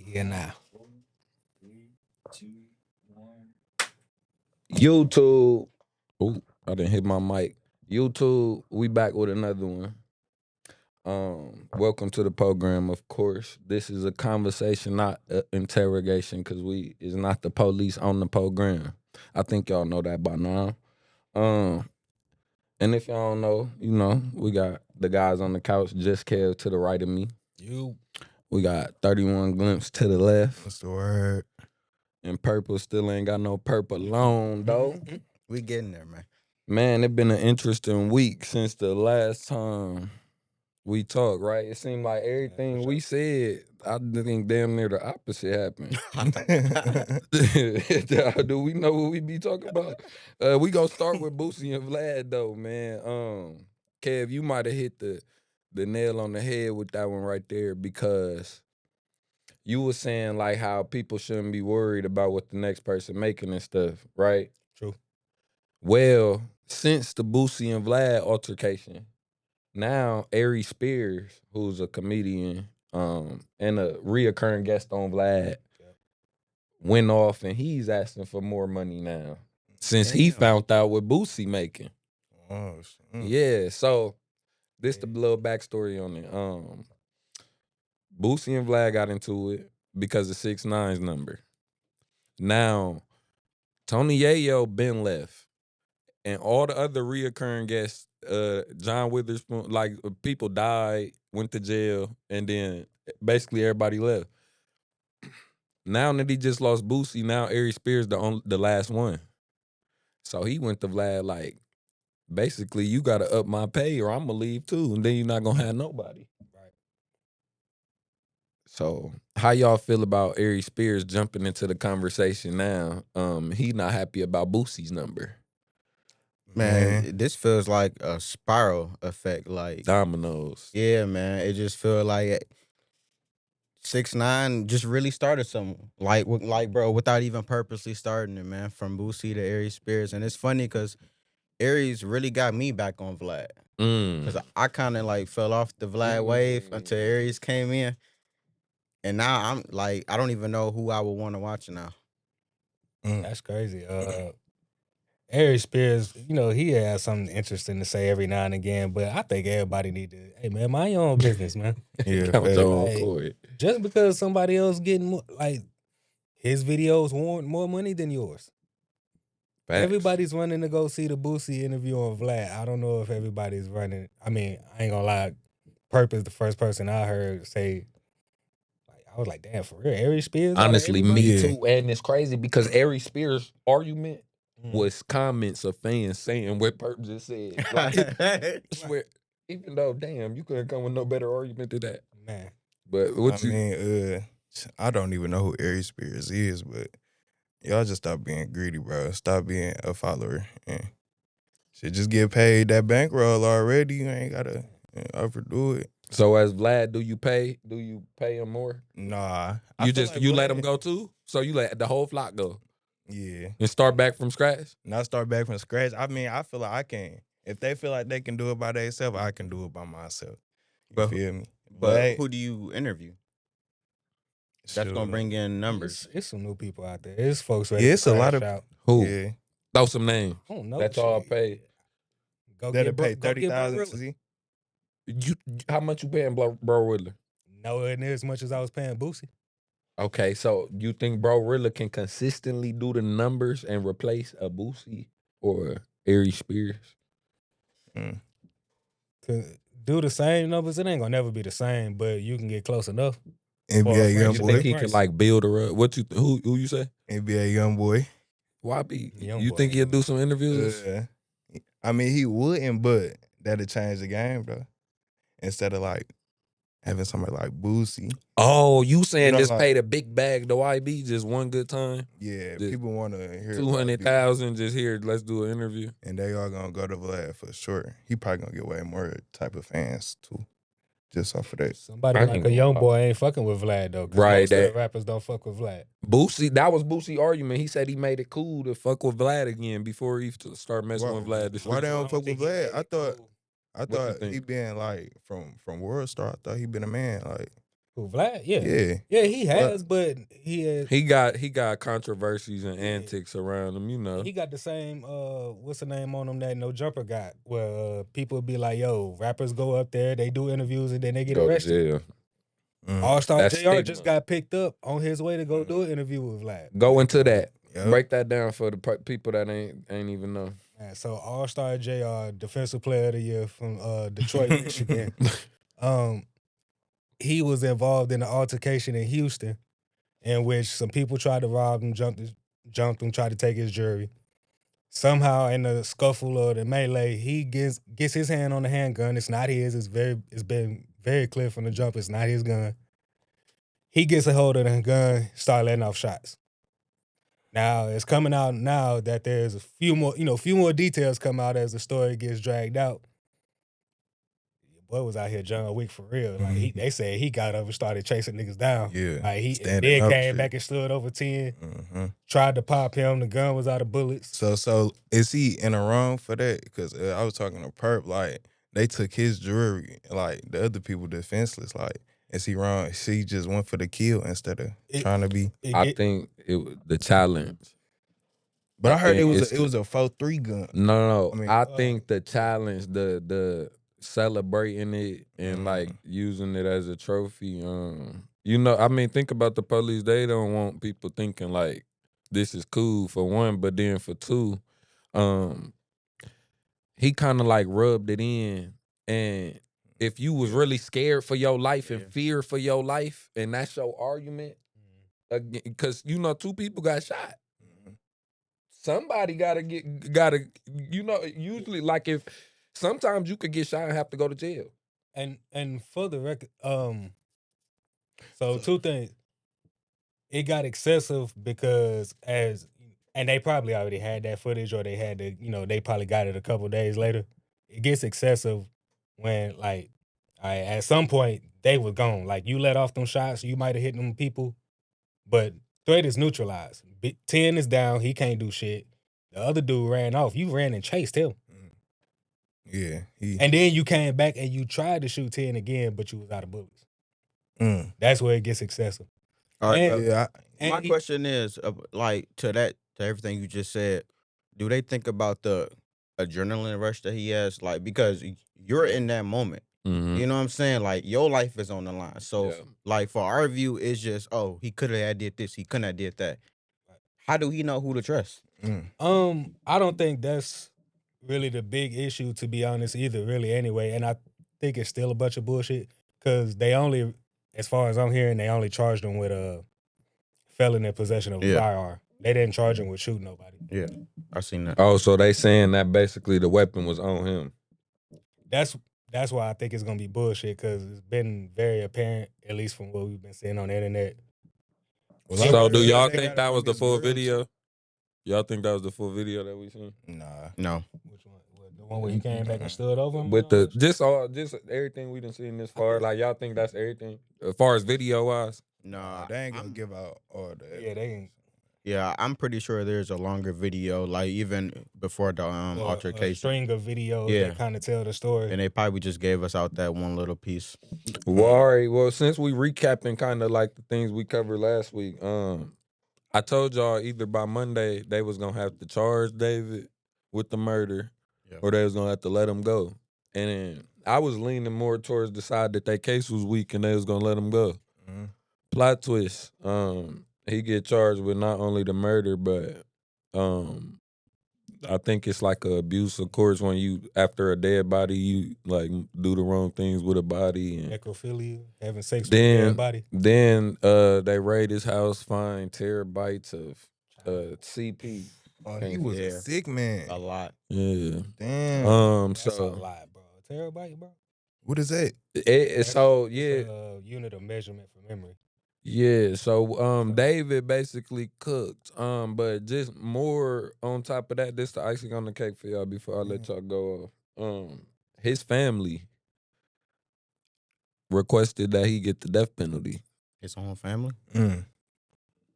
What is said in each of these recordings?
Yeah, now. 3, 2, 1. YouTube. Oh, I didn't hit my mic. YouTube, we back with another one. Welcome to the program, of course. This is a conversation, not an interrogation, because we is not the police on the program. I think y'all know that by now. And if y'all don't know, we got the guys on the couch, Just Kev to the right of me. We got 31 Glimps to the left. What's the word? And Purple still ain't got no purple alone, though. We getting there, man. Man, it been an interesting week since the last time we talked, right? It seemed like everything we said, I think damn near the opposite happened. Do we know what we be talking about? We gonna start with Boosie and Vlad, though, man. Kev, you might have hit the nail on the head with that one right there, because you were saying like how people shouldn't be worried about what the next person making and stuff, right? True. Well, since the Boosie and Vlad altercation, now Aries Spears, who's a comedian and a reoccurring guest on Vlad, went off and he's asking for more money now since he found out what Boosie making. Oh, shit. Yeah, so this the little backstory on it. Boosie and Vlad got into it because of 6ix9ine's number. Now, Tony Yayo been left, and all the other reoccurring guests, John Witherspoon, like people died, went to jail, and then basically everybody left. Now that he just lost Boosie, now Aries Spears the last one. So he went to Vlad like, basically you gotta up my pay or I'm gonna leave too, and then you're not gonna have nobody. Right. So how y'all feel about Aries Spears jumping into the conversation now? He not happy about Boosie's number. Man, this feels like a spiral effect. Like Dominoes. Yeah, man. It just feels like 6ix9ine just really started something. Like, bro, without even purposely starting it, man. From Boosie to Aries Spears. And it's funny because Aries really got me back on Vlad. Because I kind of like fell off the Vlad wave until Aries came in. And now I'm like, I don't even know who I would want to watch now. That's crazy. Aries Spears, he has something interesting to say every now and again, but I think everybody need to, hey man, mind your own business, man. Yeah, Count your own like, coin. just because somebody else getting more, like his videos want more money than yours. Facts. Everybody's running to go see the Boosie interview on Vlad. I don't know if everybody's running. I mean, I ain't gonna lie. Purp is the first person I heard say. I was like, damn, for real, Aries Spears. Honestly, me too, and it's crazy because Aries Spears' argument was comments of fans saying what Purp just said. Like, I swear, even though, damn, you couldn't come with no better argument than that, man. But I don't even know who Aries Spears is, but y'all just stop being greedy, bro. Stop being a follower and should just get paid that bankroll already. You ain't gotta overdo it. So as Vlad, do you pay him more? Nah, you just like let him go too. So you let the whole flock go. Yeah, and start back from scratch. Not start back from scratch. I mean, I feel like I can. If they feel like they can do it by themselves, I can do it by myself. You feel me? But who do you interview? That's Sure. gonna bring in numbers. It's some new people out there. It's folks ready. It's a lot of out. Who? Yeah. Throw some names. I don't know. That's all pay. Go That'll get pay $30,000. You how much you paying Bro Riddler? Nowhere near as much as I was paying Boosie. Okay, so you think Bro Riddler can consistently do the numbers and replace a Boosie or Aries Spears? To do the same numbers, it ain't gonna never be the same, but you can get close enough. NBA young You boy. think he can like build her up? What you who you say? NBA young boy. Why be? Young You boy, think he'll do some interviews? I mean, he wouldn't, but that'll change the game, bro. Instead of like having somebody like Boosie. Oh, you saying just like, pay the big bag to YB just one good time? Yeah, just people want to hear 200,000 just here. Let's do an interview, and they all gonna go to Vlad for sure. He probably gonna get way more type of fans too, just off of that. Somebody like a young boy ain't fucking with Vlad though, right? Most of the rappers don't fuck with Vlad. Boosie, that was Boosie's argument. He said he made it cool to fuck with Vlad again before he start messing with Vlad. Why they don't fuck with Vlad? I thought he he been like from World Star. I thought he been a man. Like Who, Vlad? Yeah. Yeah. Yeah, he has, but He got controversies and antics around him, you know. he got the same what's the name on him that No Jumper got, where people be like, yo, rappers go up there, they do interviews and then they get Go to arrested. jail. All-Star That's JR stigma. just got picked up on his way to go do an interview with Vlad. Go into that. Yep. Break that down for the people that ain't even know. Man, so All-Star JR, Defensive Player of the Year from Detroit, Michigan. He was involved in an altercation in Houston in which some people tried to rob him, jumped him, tried to take his jewelry. Somehow in the scuffle or the melee, he gets his hand on the handgun. It's not his. It's been very clear from the jump. It's not his gun. He gets a hold of the gun, start letting off shots. Now it's coming out now that there's a few more details come out as the story gets dragged out. Boy was out here John Wick for real. Like they said he got up and started chasing niggas down. Yeah. Like he Standing then up came shit. back and stood over 10, Mm-hmm. tried to pop him. The gun was out of bullets. So is he in the wrong for that? Because I was talking to Purp, like they took his jewelry, like the other people defenseless. Like, is he wrong? She just went for the kill instead of trying to be. I think it was the challenge. But I heard think it was a 4.3 gun. No. I mean, I think the challenge, the celebrating it and like using it as a trophy. I mean, think about the police. They don't want people thinking like this is cool for one, but then for two, he kind of like rubbed it in. And if you was really scared for your life and fear for your life, and that's your argument, because two people got shot. Somebody gotta usually like if sometimes you could get shot and have to go to jail. And for the record, so two things. It got excessive because and they probably already had that footage or they had they probably got it a couple days later. It gets excessive when like at some point they were gone. Like you let off them shots, you might have hit them people, but threat is neutralized. 10 is down, he can't do shit. The other dude ran off. You ran and chased him. Yeah. And then you came back and you tried to shoot 10 again, but you was out of bullets. That's where it gets excessive. All right. And my question is, like to everything you just said, do they think about the adrenaline rush that he has? Like, because you're in that moment. Mm-hmm. You know what I'm saying? Like your life is on the line. So like for our view, it's just, oh, he could have did this, he couldn't have did that. How do he know who to trust? I don't think that's really the big issue, to be honest, either, really, anyway. And I think it's still a bunch of bullshit because they only, as far as I'm hearing, they only charged him with a felon in possession of a firearm. They didn't charge him with shooting nobody. Yeah, I seen that. Oh, so they saying that basically the weapon was on him. That's why I think it's gonna be bullshit because it's been very apparent, at least from what we've been seeing on the internet. So do y'all think that was the full video? Y'all think that was the full video that we seen? Nah. No. Which one? The one where he came back and stood over him? With just everything we done seen this far. Like y'all think that's everything as far as video wise? Nah, they ain't gonna give out all that. Yeah, they ain't. Yeah, I'm pretty sure there's a longer video, like even before the altercation. A string of videos that kind of tell the story. And they probably just gave us out that one little piece. Well, since we recapping kind of like the things we covered last week, I told y'all either by Monday they was gonna have to charge David with the murder, or they was gonna have to let him go. And I was leaning more towards the side that their case was weak and they was gonna let him go. Plot twist. He get charged with not only the murder, but I think it's like a abuse of course when you after a dead body you like do the wrong things with a body and necrophilia, having sex with a dead body. Then they raid his house, find terabytes of CP. Oh, he was a sick man. A lot. Yeah. Damn. That's a lot, bro. Terabyte, bro. What is that? It's a unit of measurement for memory. Yeah, so David basically cooked. But just more on top of that, this the icing on the cake for y'all before I let y'all go off. His family requested that he get the death penalty. His own family?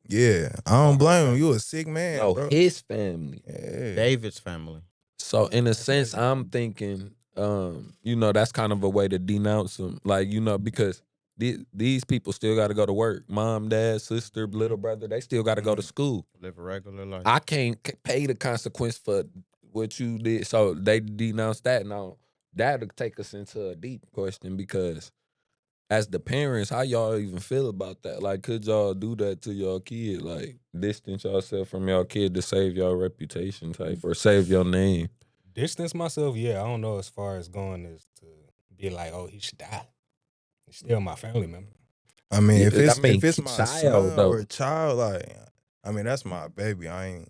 Yeah, I don't blame him. You a sick man, No, bro. his family. Yeah. David's family. So in a sense, I'm thinking, that's kind of a way to denounce him. Like, because these people still got to go to work. Mom, dad, sister, little brother, they still got to go to school. Live a regular life. I can't pay the consequence for what you did. So they denounced that. Now, that'll take us into a deep question because as the parents, how y'all even feel about that? Like, could y'all do that to y'all kid? Like, distance yourself from y'all kid to save y'all reputation type or save your name? Distance myself, yeah. I don't know as far as going as to be like, oh, he should die. He's still my family member. I mean, if Yeah, it's my son though. or a child, like, I mean, that's my baby. I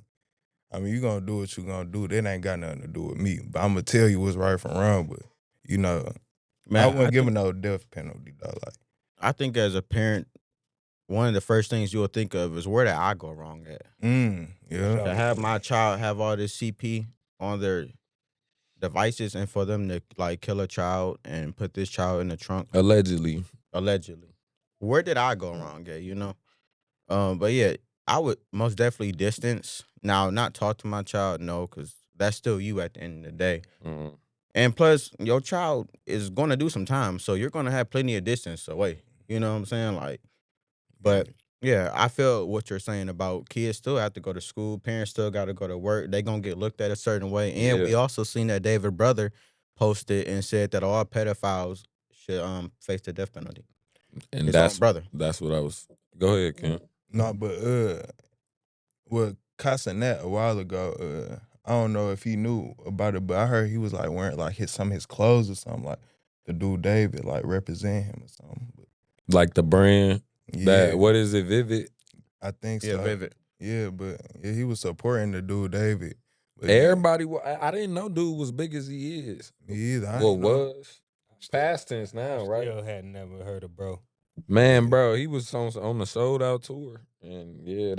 mean, you gonna do what you gonna do. That ain't got nothing to do with me. But I'm gonna tell you what's right from wrong. But you know, Man, I wouldn't give him no death penalty though. Like, I think as a parent, one of the first things you'll think of is where did I go wrong at? yeah. To have my child have all this CP on their devices and for them to like kill a child and put this child in the trunk. Allegedly. Where did I go wrong at, you know? But yeah, I would most definitely distance. Now, not talk to my child, no, because that's still you at the end of the day. Mm. And plus, your child is going to do some time, so you're going to have plenty of distance away. You know what I'm saying? Like, but yeah, I feel what you're saying about kids still have to go to school. Parents still got to go to work. They going to get looked at a certain way. And we also seen that David brother posted and said that all pedophiles should face the death penalty. And His that's own brother. That's what I was. Go ahead, Ken. No, but well, Casanet a while ago, I don't know if he knew about it, but I heard he was like wearing like some of his clothes or something, like the dude David like represent him or something. But, Like the brand. yeah, What is it? Vivid. I think so. Yeah, Vivid. Yeah, but yeah, he was supporting the dude David. But Everybody. I didn't know dude was big as he is. me either. I Well, ain't know. was past tense now, right? Still had never heard of bro. Man, bro, he was on the sold out tour, and yeah,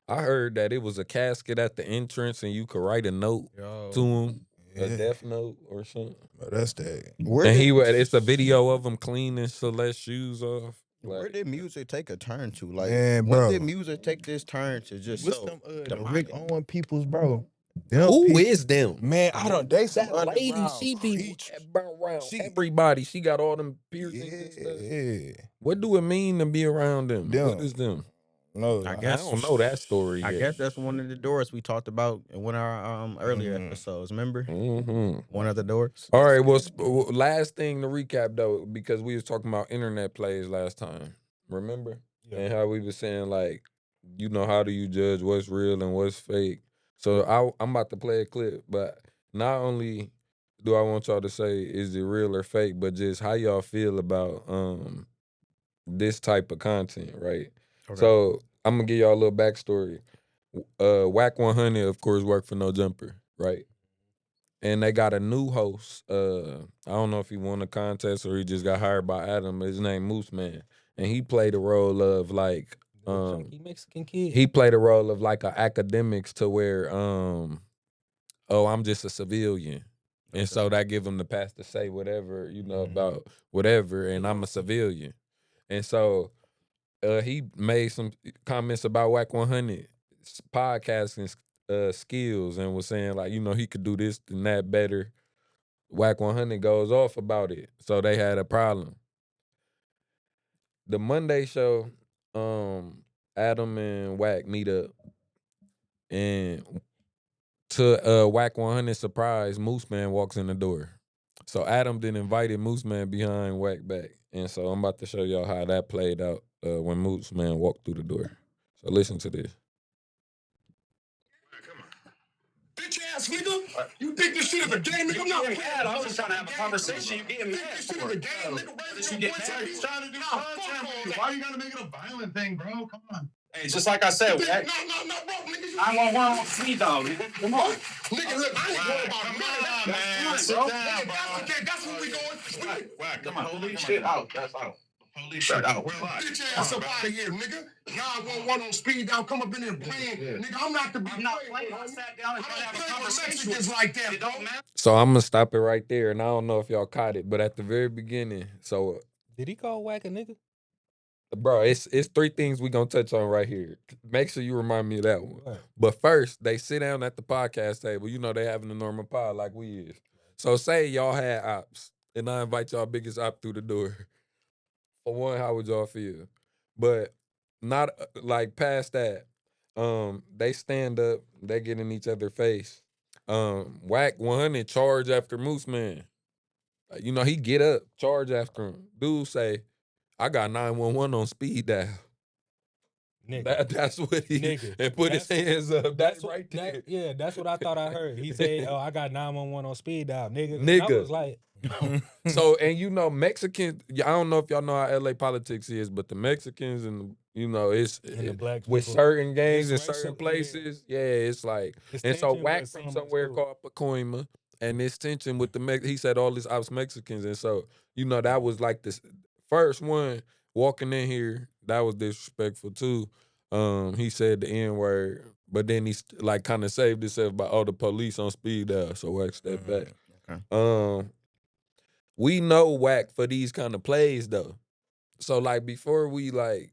I heard that it was a casket at the entrance, and you could write a note to him, a Yeah. death note or something. But that's that. It's a video of him cleaning Celeste's shoes off. Where did music take a turn to? Like, Man, when bro. did music take this turn to just What's so them the demonic? Rick Owen peoples, bro? Who is them? Man, I don't. They some That lady, underground she be creatures. around She- everybody. She got all them piercings and stuff. Yeah. What do it mean to be around them? Them. What is them? No, I I guess don't know that story I yet. guess that's one of the doors we talked about in one of our earlier episodes. Remember, one of the doors. All right. Well, last thing to recap though, because we was talking about internet plays last time. Remember? Yeah. And how we was saying like, you know, how do you judge what's real and what's fake? So I'm about to play a clip, but not only do I want y'all to say is it real or fake, but just how y'all feel about this type of content, right? Okay. So I'm gonna give y'all a little backstory. Whack 100, of course, worked for No Jumper, right? And they got a new host. I don't know if he won a contest or he just got hired by Adam. His name Moose Man, and he played the role of like Chunky Mexican kid. he played a role of like a academics to where I'm just a civilian. And so that give him the pass to say whatever, you know, about whatever, and I'm a civilian. And so he made some comments about Whack 100 podcasting skills and was saying like, you know, he could do this and that better. Whack 100 goes off about it. So they had a problem. The Monday show, Adam and Whack meet up. And to Whack 100 surprise, Moose Man walks in the door. So Adam then invited Moose Man behind Whack back. And so I'm about to show y'all how that played out when Moose Man walked through the door. So listen to this. Bitch ass nigga, you think this shit is a game, nigga? I'm not playing. I was just trying to have a conversation. You getting mad This shit is for a it. game, nigga. Raise You your get voice mad. at me. He's Trying to do content. Why you gotta make it a violent thing, bro? Come on. Hey, just like I said, No, Whack, bro, nigga. You 911 on speed dog, nigga. Come on. nigga, look, I ain't worried about a minute. man. Sit bro. down, bro. That's what we going. Whack, Come on. police Shit out. That's out. Police shit out. Bitch ass up out of here, nigga. 911 on speed down. Come up in there playing. Nigga, I'm not the I'm not playing. I sat down and tried to have a conversation with Mexicans like that, It don't matter. So I'm gonna stop it right there. And I don't know if y'all caught it, but at the very beginning, so Did he call Whack a nigga? bro, it's three things we gonna touch on right here. Make sure you remind me of that one. Right. But first, they sit down at the podcast table. You know they having a normal pod like we is. So say y'all had ops, and I invite y'all biggest op through the door. For one, how would y'all feel? But not like past that. They stand up, they get in each other's face. Whack 100 charge after Moose Man. You know, he get up, charge after him. Dude say, I got 911 on speed dial. Nigga. That's what he Nigga. and put his hands up. That's what- right there. that's what I thought I heard. He said, "Oh, I got 911 on speed dial, nigga." And I Nigga. was like, So, and you know, Mexicans, I don't know if y'all know how LA politics is, but the Mexicans and, you know, it's And the black with people, certain gangs in it's certain racial, places. Yeah, it's like, it's and so tension, Whack but from some somewhere is cool. called Pacoima, and this tension with the he said all this I was Mexicans, and so you know that was like this first one walking in here that was disrespectful too. He said the N word, but then he like kind of saved himself by the police on speed dial, so Whack stepped back. Okay. We know Whack for these kind of plays though. So like before we like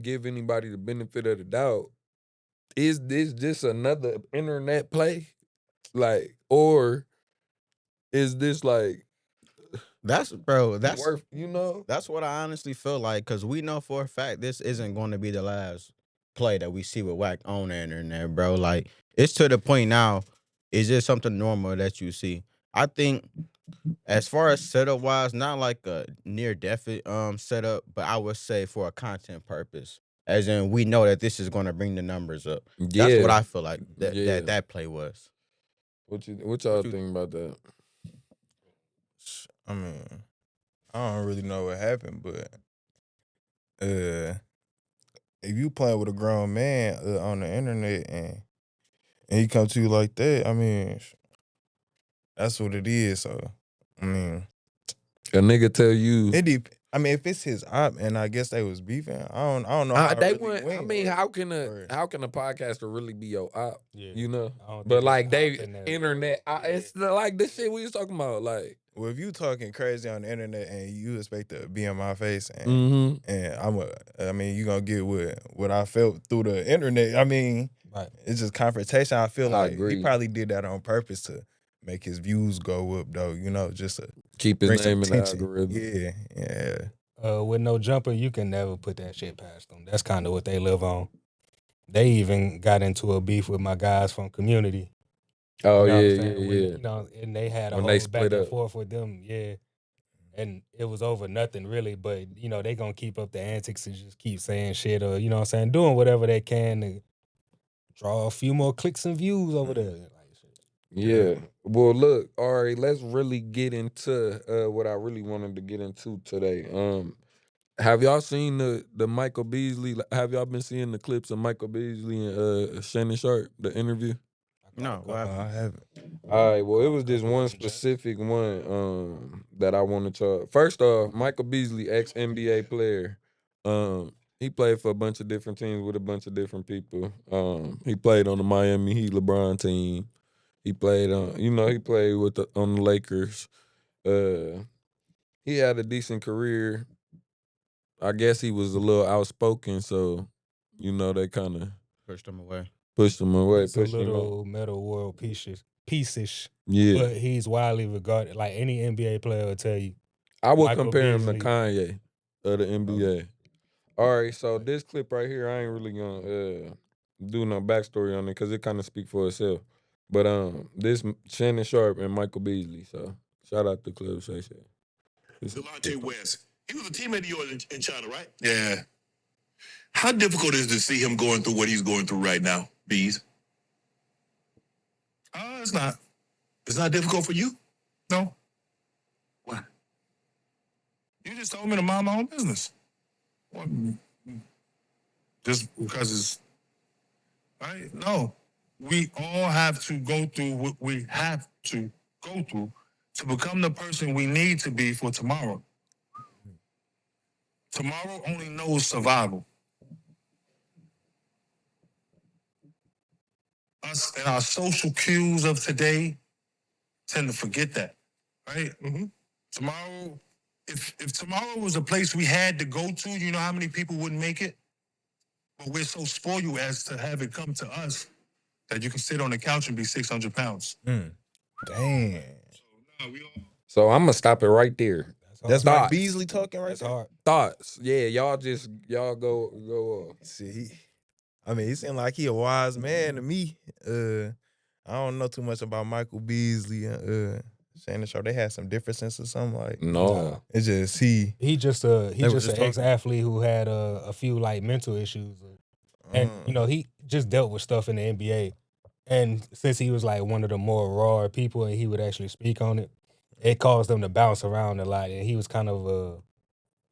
give anybody the benefit of the doubt, is this just another internet play? Like, or is this like That's worth, you know? that's what I honestly feel like, because we know for a fact this isn't going to be the last play that we see with Whack on the internet, bro. Like, it's to the point now, it's just something normal that you see. I think as far as setup wise, not like a near death setup, but I would say for a content purpose. As in, we know that this is going to bring the numbers up. That's what I feel like that play was. What y'all think about that? I mean, I don't really know what happened, but if you playing with a grown man on the internet and he come to you like that, I mean, that's what it is. So, I mean, A nigga tell you I mean, if it's his op, and I guess they was beefing, I don't know. How it they really went. I went, mean, or- how can a podcaster really be your op? Yeah. You know, I don't but think like it's they op in there. internet, it's like this shit we was talking about. Like, Well, if you talking crazy on the internet and you expect to be in my face, and mm-hmm. I mean, you gonna get what I felt through the internet. I mean, Right. it's just confrontation. I feel I like agree. he probably did that on purpose to make his views go up, though. You know, just to Keep bring his some name in the attention. algorithm. Yeah. With no jumper, you can never put that shit past them. That's kind of what they live on. They even got into a beef with my guys from Community. Oh You know what I'm yeah, saying? When, yeah. you know, and they had a When whole they back split and up. forth with them, yeah. And it was over nothing really, but you know, they gonna keep up the antics and just keep saying shit, or you know what I'm saying, doing whatever they can to draw a few more clicks and views over there. Like, shit. Yeah. Well, look, Ari, let's really get into what I really wanted to get into today. Have y'all seen the Michael Beasley? Have y'all been seeing the clips of Michael Beasley and Shannon Sharp, the interview? No, what happened? I haven't. All right, well, it was this one specific one that I wanted to. First off, Michael Beasley, ex NBA player. He played for a bunch of different teams with a bunch of different people. He played on the Miami Heat LeBron team. He played on, he played on the Lakers. He had a decent career. I guess he was a little outspoken, so they kind of Pushed him away. pushed him away. He's a Pushed him out. little metal world piece-ish. Yeah, But he's widely regarded, like any NBA player will tell you. I would Michael compare him to Beasley. Kanye of the NBA. All right, so this clip right here, I ain't really gonna do no backstory on it because it kind of speak for itself. But this Shannon Sharp and Michael Beasley. So shout out to Club Shay Shay. Delonte West. He was a teammate of yours in China, right? Yeah. How difficult is it to see him going through what he's going through right now, Bees? It's not. It's not difficult for you? No. Why? You just told me to mind my own business. What? Just because it's right? No. We all have to go through what we have to go through to become the person we need to be for tomorrow. Tomorrow only knows survival. Us and our social cues of today tend to forget that, right? Mm-hmm. Tomorrow, if tomorrow was a place we had to go to, you know how many people wouldn't make it? But we're so spoiled as to have it come to us that you can sit on the couch and be 600 pounds. Damn. So I'm gonna stop it right there. That's hard. Mike Thoughts. Beasley talking right That's there. hard. Thoughts? Yeah, y'all go. See, he seemed like he a wise man to me. I don't know too much about Michael Beasley and Shannon Sharp. They had some differences or something like. No. It's just he. He just were just an talking. ex-athlete who had a few like mental issues, and he just dealt with stuff in the NBA. And since he was like one of the more raw people, and he would actually speak on it, it caused him to bounce around a lot. And he was kind of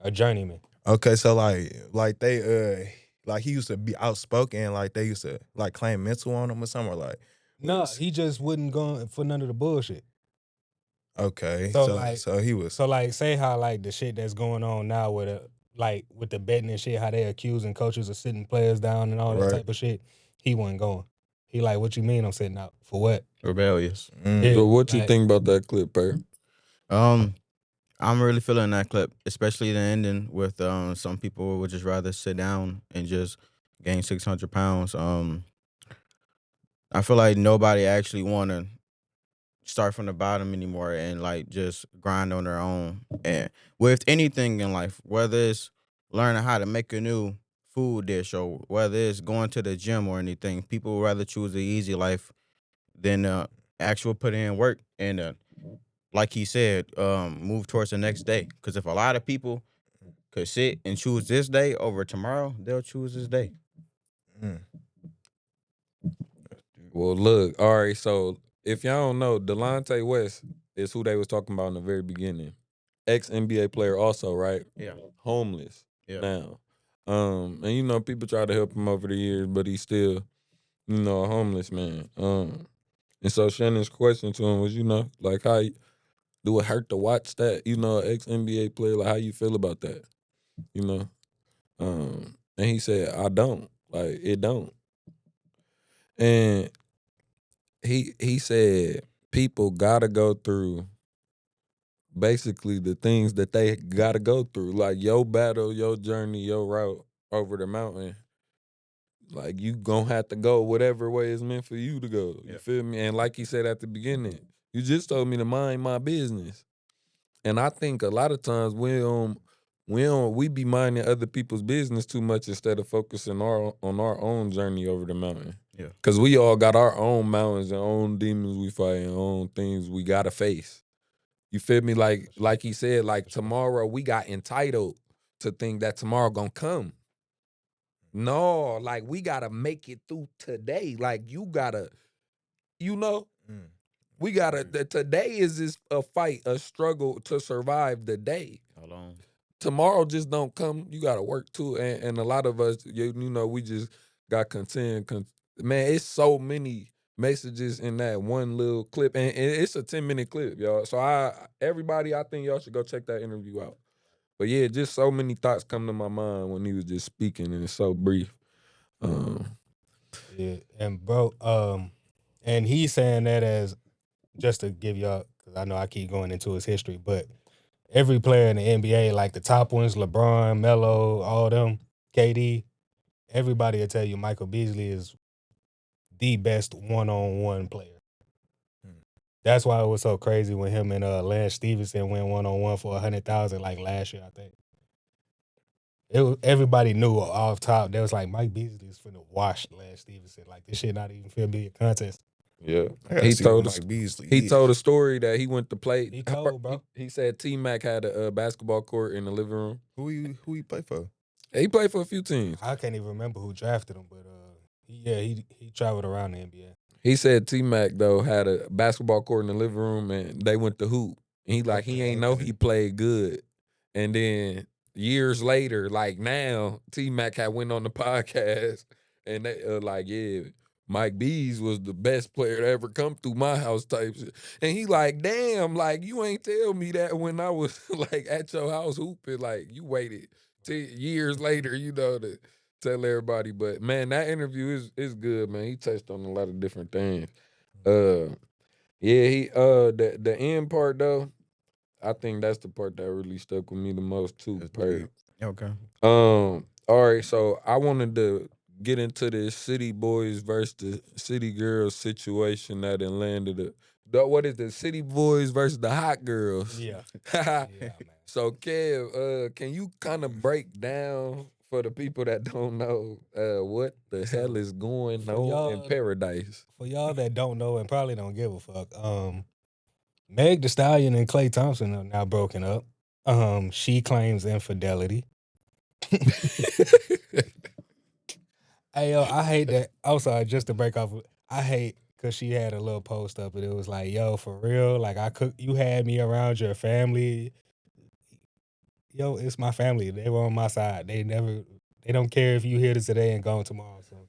a journeyman. Okay, so like they like he used to be outspoken, like they used to like claim mental on him or something, or like. No, he just wouldn't go for none of the bullshit. Okay, So, so he was. So like, say how like the shit that's going on now with with the betting and shit, how they accusing coaches of sitting players down and all that Right. type of shit. He wasn't going. He like, what you mean I'm sitting out for what? Rebellious. Yeah, So what you like- think about that clip, Purp? I'm really feeling that clip, especially the ending with some people would just rather sit down and just gain 600 pounds. I feel like nobody actually want to start from the bottom anymore and like just grind on their own. And with anything in life, whether it's learning how to make a new food dish or whether it's going to the gym or anything, people would rather choose the easy life than actual put in work and like he said, move towards the next day. Because if a lot of people could sit and choose this day over tomorrow, they'll choose this day. Well, look, all right, so if y'all don't know, Delonte West is who they was talking about in the very beginning. Ex-NBA player also, right? Yeah. Homeless Yeah. now. And people try to help him over the years, but he's still, a homeless man. And so Shannon's question to him was, like how do it hurt to watch that, ex-NBA player, like how you feel about that? And he said, I don't. Like, it don't. And he said people gotta go through basically the things that they gotta go through. Like your battle, your journey, your route over the mountain. Like you gonna have to go whatever way is meant for you to go. You feel me? And like he said at the beginning, you just told me to mind my business. And I think a lot of times we be minding other people's business too much instead of focusing on our own journey over the mountain. Yeah. Cause we all got our own mountains and own demons we fight and own things we gotta face. You feel me? Like he said, like tomorrow we got entitled to think that tomorrow gonna come. No, like we gotta make it through today. Like you gotta, we gotta. Today is just a fight, a struggle to survive the day. Hold on. Tomorrow just don't come. You gotta work too, and a lot of us, we just got content. Man, it's so many messages in that one little clip, and it's a 10-minute clip, y'all. So everybody, I think y'all should go check that interview out. But yeah, just so many thoughts come to my mind when he was just speaking, and it's so brief. Yeah, and bro, and he's saying that as just to give y'all, because I know I keep going into his history, but every player in the NBA, like the top ones, LeBron, Melo, all them, KD, everybody will tell you Michael Beasley is the best one-on-one player. That's why it was so crazy when him and Lance Stevenson went one-on-one for 100,000 like last year, I think. Everybody knew off top. They was like, Mike Beasley is finna wash Lance Stevenson. Like, this shit not even finna be a contest. Yeah, He told Mike Beasley. He told a story that he went to play. He told, bro. He said T-Mac had a basketball court in the living room. Who he play for? He played for a few teams. I can't even remember who drafted him, but he traveled around the NBA. He said T-Mac, though, had a basketball court in the living room, and they went to hoop. And he ain't know he played good. And then years later, like now, T-Mac had went on the podcast, and they Mike Bees was the best player to ever come through my house type shit. And he like, damn, like, you ain't tell me that when I was, like, at your house hooping. Like, you waited 10 years later, to tell everybody. But, man, that interview is good, man. He touched on a lot of different things. The end part, though, I think that's the part that really stuck with me the most, too. Okay. All right, so I wanted to get into this city boys versus the city girls situation that landed. What is the city boys versus the hot girls? Yeah. Yeah, man. So Kev, can you kind of break down for the people that don't know what the hell is going For on in y'all- paradise? For y'all that don't know and probably don't give a fuck, Meg Thee Stallion and Klay Thompson are now broken up. She claims infidelity. Hey yo, I hate that. I'm sorry, just to break off. I hate because she had a little post up and it was like, "Yo, for real, like you had me around your family. Yo, it's my family. They were on my side. They don't care if you here today and gone tomorrow." So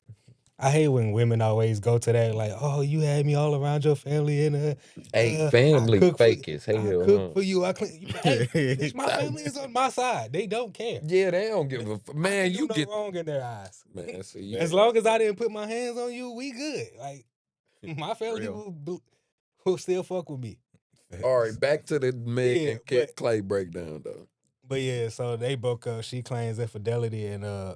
I hate when women always go to that like, "Oh, you had me all around your family and Hey, I family cook fake for, as I hell. cook for you. I clean." Hey, bitch, my family is on my side. They don't care. Yeah, they don't give a I man. can do You no get wrong in their eyes. man. See, As long as I didn't put my hands on you, we good. Like my family will still fuck with me. all right. Back to the Meg Yeah, and but- Clay breakdown though. But yeah, so they broke up. She claims infidelity, and I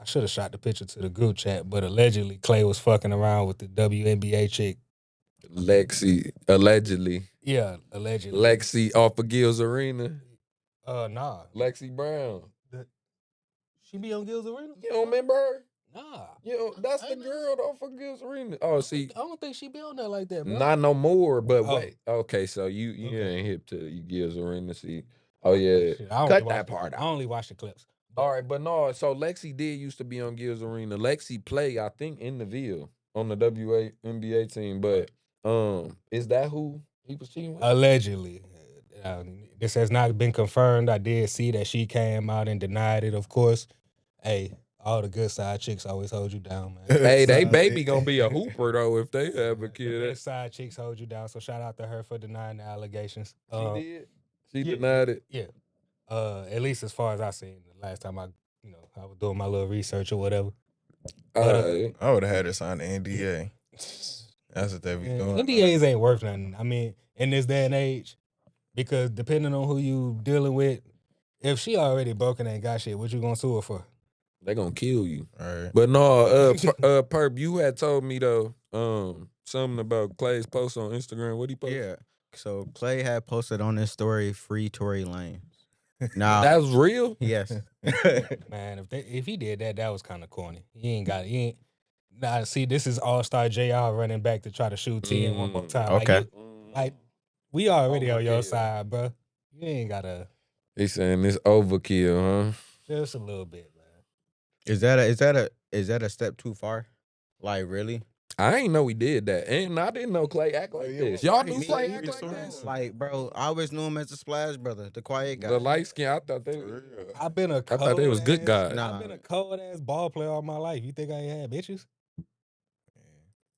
should have shot the picture to the group chat, but allegedly Klay was fucking around with the WNBA chick. Lexi, allegedly. Yeah, allegedly. Lexi off of Gil's Arena. Nah. Lexi Brown. She be on Gil's Arena? You don't remember her? Nah. That's the girl off of Gil's Arena. Oh, see, I don't think she be on there like that, bro. not no more. But Oh. wait, okay, so you Okay. ain't hip to you Gil's Arena. See, oh yeah, Shit, I only cut watch that part I out. only watch the clips. All right, but no. So Lexi did used to be on Gil's Arena. Lexi play, I think, in the Ville on the WNBA team. But is that who he was cheating with? Allegedly. This has not been confirmed. I did see that she came out and denied it, of course. Hey, all the good side chicks always hold you down, man. Hey, they baby gonna be a hooper though if they have a The kid. good side chicks hold you down. So shout out to her for denying the allegations. She did. She yeah, denied it. Yeah. At least as far as I seen the last time I was doing my little research or whatever. Alright. I would have had her sign the NDA. That's what they be doing. NDAs ain't worth nothing. I mean, in this day and age, because depending on who you dealing with, if she already broken and got shit, what you gonna sue her for? They gonna kill you. All right. But no, Purp, you had told me though, something about Clay's post on Instagram. What he post? Yeah. So Klay had posted on his story, "Free Tory Lanez." Now That was real? yes. Man, if he did that, that was kind of corny. He ain't. Nah, see, this is All-Star JR running back to try to shoot 10 one more time. Okay. Like we already on your Overkill. side, bro. You ain't gotta He's saying it's overkill, huh? just a little bit, man. Is that a step too far? Like really? I ain't know he did that. And I didn't know Clay act like this. Y'all knew Clay act like this? Like, bro, I always knew him as the splash brother, the quiet guy. The light skin, I thought they I've been a I thought they was good guys. I've been a cold ass ball player all my life. You think I ain't had bitches?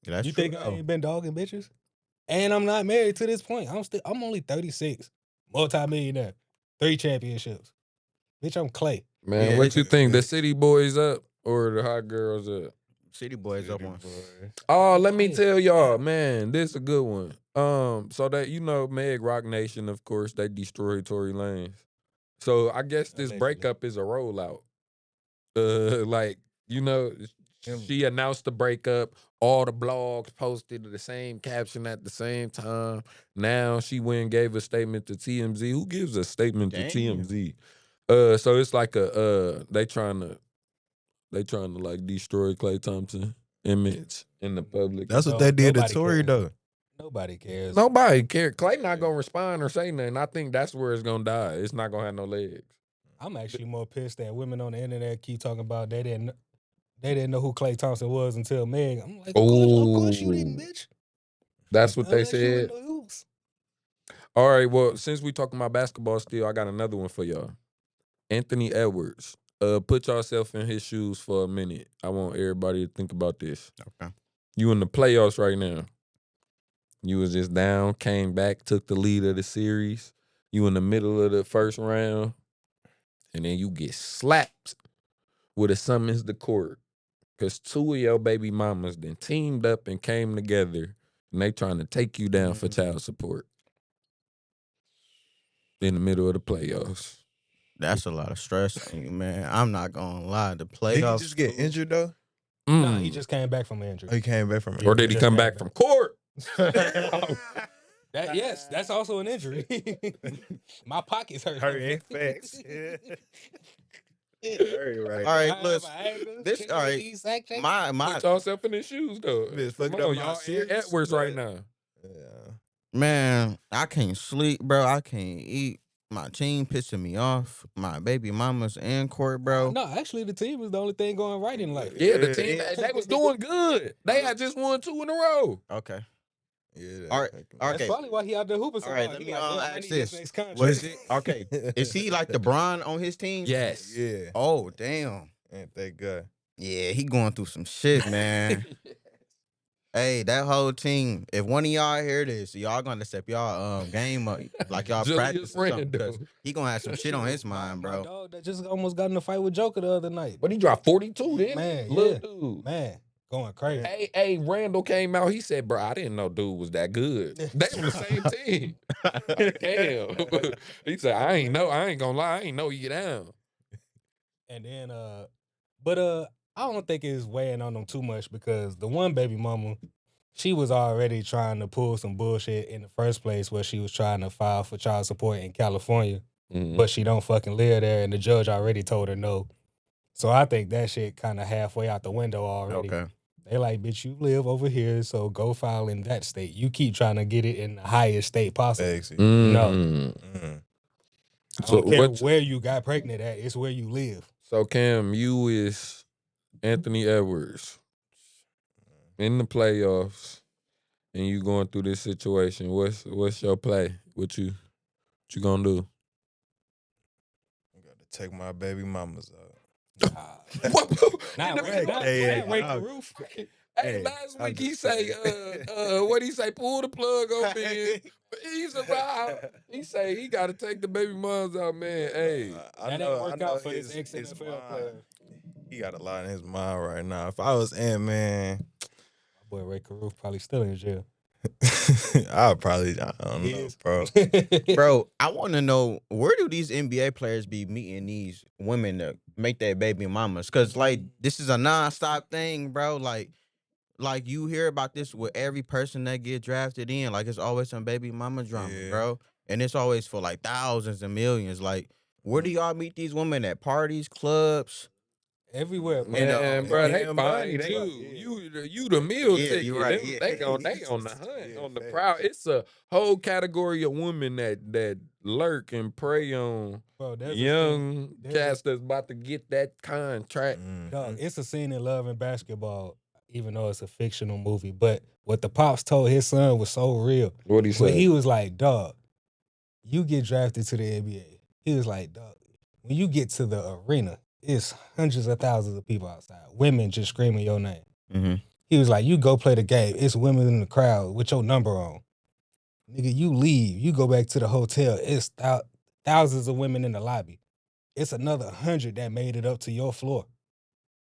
That's You true, think I though. ain't been dogging bitches? And I'm not married to this point. I'm only 36. Multi-millionaire. 3 championships. Bitch, I'm Klay. Man, Yeah, what you think? The city boys up or the hot girls up? City boys up on. Oh, let me tell y'all, man, this is a good one. So that Meg Rock Nation, of course, they destroyed Tory Lanez. So I guess this Allegedly. breakup is a rollout. She announced the breakup. All the blogs posted the same caption at the same time. Now she went and gave a statement to TMZ. Who gives a statement to TMZ? So it's like they trying to like destroy Klay Thompson image in the public. That's what they did to Nobody Tory cares. though. Nobody cares. Nobody care. Clay not gonna respond or say nothing. I think that's where it's gonna die. It's not gonna have no legs. I'm actually more pissed that women on the internet keep talking about they didn't know who Klay Thompson was until Meg. I'm like, of course you didn't, bitch. That's what they Unless you in said. the hoops. All right. Well, since we talking about basketball still, I got another one for y'all. Anthony Edwards. Put yourself in his shoes for a minute. I want everybody to think about this. Okay. You in the playoffs right now. You was just down, came back, took the lead of the series. You in the middle of the first round, and then you get slapped with a summons to court. Because 2 of your baby mamas then teamed up and came together, and they trying to take you down for child support. In the middle of the playoffs. That's a lot of stress on you, man. I'm not gonna lie. The Did playoffs. he just get injured though? Nah, he just came back from injury. Oh, he came back from Or did he just come came back back. from court? Yes, that's also an injury. My pockets hurt. Hurt facts. All right, listen. This all right. My Put yourself in his shoes though. Bitch, Come fucking up on, my y'all Aaron shits, Edwards right but- now. Yeah. man, I can't sleep, bro. I can't eat. My team pissing me off. My baby mama's in court, bro. No, actually, the team is the only thing going right in life. Yeah, the team they was doing good. They had just won 2 in a row. Okay. Yeah. All right. That's Okay. probably why he out there hooping so All right, hard. let He me like, "Damn, I ask need this. next contract." Was it okay? Is he like the Bron on his team? Yes. Yeah. Oh, damn. Ain't that good? Yeah, he going through some shit, man. Hey, that whole team. If one of y'all hear this, y'all gonna step y'all game up like y'all Julius practice or something, Randle. because he gonna have some shit on his mind, My bro. dog that just almost got in a fight with Joker the other night. But he dropped 42, didn't Man, he? Little yeah. dude. Man, going crazy. Hey, Randall came out. He said, bro, I didn't know dude was that good. They on the same team. Damn. He said, I ain't gonna lie, I ain't know you down. And then, I don't think it's weighing on them too much because the one baby mama, she was already trying to pull some bullshit in the first place where she was trying to file for child support in California, but she don't fucking live there, and the judge already told her no. So I think that shit kind of halfway out the window already. Okay. They like, bitch, you live over here, so go file in that state. You keep trying to get it in the highest state possible. Facts. No. Mm. I So don't care what- where you got pregnant at, it's where you live. So Cam, you is Anthony Edwards in the playoffs, and you going through this situation. What's your play? What you gonna do? I gotta take my baby mamas out. Not In the middle- rake hey, the roof. Hey, Hey, last I'm week he just say, saying. what he say? Pull the plug on me. He's about. He say he got to take the baby moms out, man. Hey, That ain't work out for this ex-NFL mind. player. He got a lot in his mind right now. If I was Ant-Man, My boy Ray Caruth probably still in jail. I don't He know, is. bro. Bro, I want to know, where do these NBA players be meeting these women to make their baby mamas? Because, like, this is a nonstop thing, bro. Like you hear about this with every person that get drafted in. Like, it's always some baby mama drama, Yeah. bro. And it's always for, like, thousands and millions. Like, where do y'all meet these women at? Parties, clubs? Everywhere, bro. man, bro, they yeah, fine they- too. You the meal Yeah, ticket. you right, Them- yeah. They on the hunt, Yeah, on the facts. prowl. It's a whole category of women that lurk and prey on Bro, there's young there's cats that's about to get that contract. Dog, it's a scene in Love and Basketball, even though it's a fictional movie. But what the pops told his son was so real. What he But said? he was like, dog, you get drafted to the NBA. He was like, dog, when you get to the arena, it's hundreds of thousands of people outside, women just screaming your name. Mm-hmm. He was like, you go play the game. It's women in the crowd with your number on. Nigga, you leave. You go back to the hotel. It's thousands of women in the lobby. It's another 100 that made it up to your floor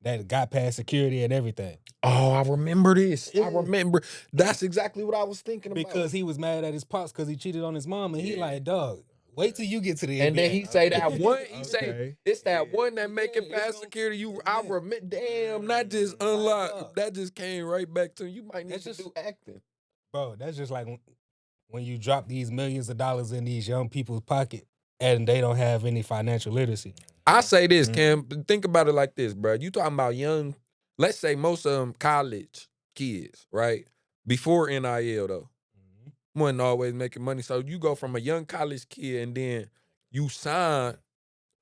that got past security and everything. Oh, I remember this. I remember. That's exactly what I was thinking about. Because he was mad at his pops because he cheated on his mom. And he like, dog, wait till you get to the and NBA. then he say that one. He say Okay. it's that one that make it Yeah, past it's gonna- security. I yeah. remember. Damn, that just Like, unlocked. dog. That just came right back to you. You might need That's to just- do acting. Bro, that's just like when you drop these millions of dollars in these young people's pocket and they don't have any financial literacy. I say this, Cam. Think about it like this, bro. You talking about young? Let's say most of them college kids, right? Before NIL though, wasn't always making money. So you go from a young college kid and then you sign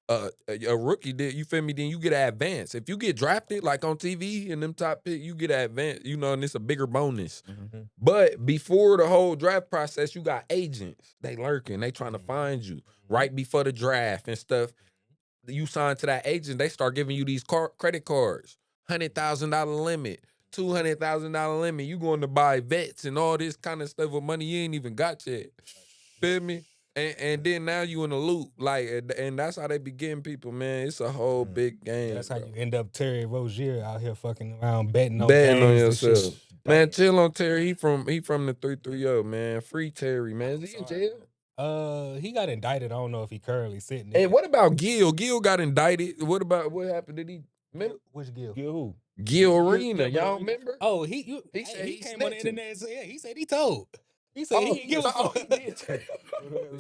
a rookie. You feel me? Then you get an advance. If you get drafted like on TV and them top pick, you get an advance. You know, and it's a bigger bonus. Mm-hmm. But before the whole draft process, you got agents. They lurking. They trying to find you right before the draft and stuff. You sign to that agent, they start giving you these credit cards, $100,000 limit, $200,000 limit. You going to buy vets and all this kind of stuff with money you ain't even got yet. Feel me? And then now you in a loop, like, and that's how they be getting people, man. It's a whole big game. That's how bro. you end up Terry Rozier out here fucking around betting on Betting on games. This shit- yourself, man. Chill on Terry. He from the 330, man. Free Terry, man. Is he in jail? He got indicted. I don't know if he currently sitting there. And what about Gil? Gil got indicted. What happened? Did he remember? Which Gil? who? Gil Arena, y'all remember? Oh, he He said he he came on the snitching. internet and said, yeah, he said he told. He said he Oh, didn't give a oh, fuck. he did tell.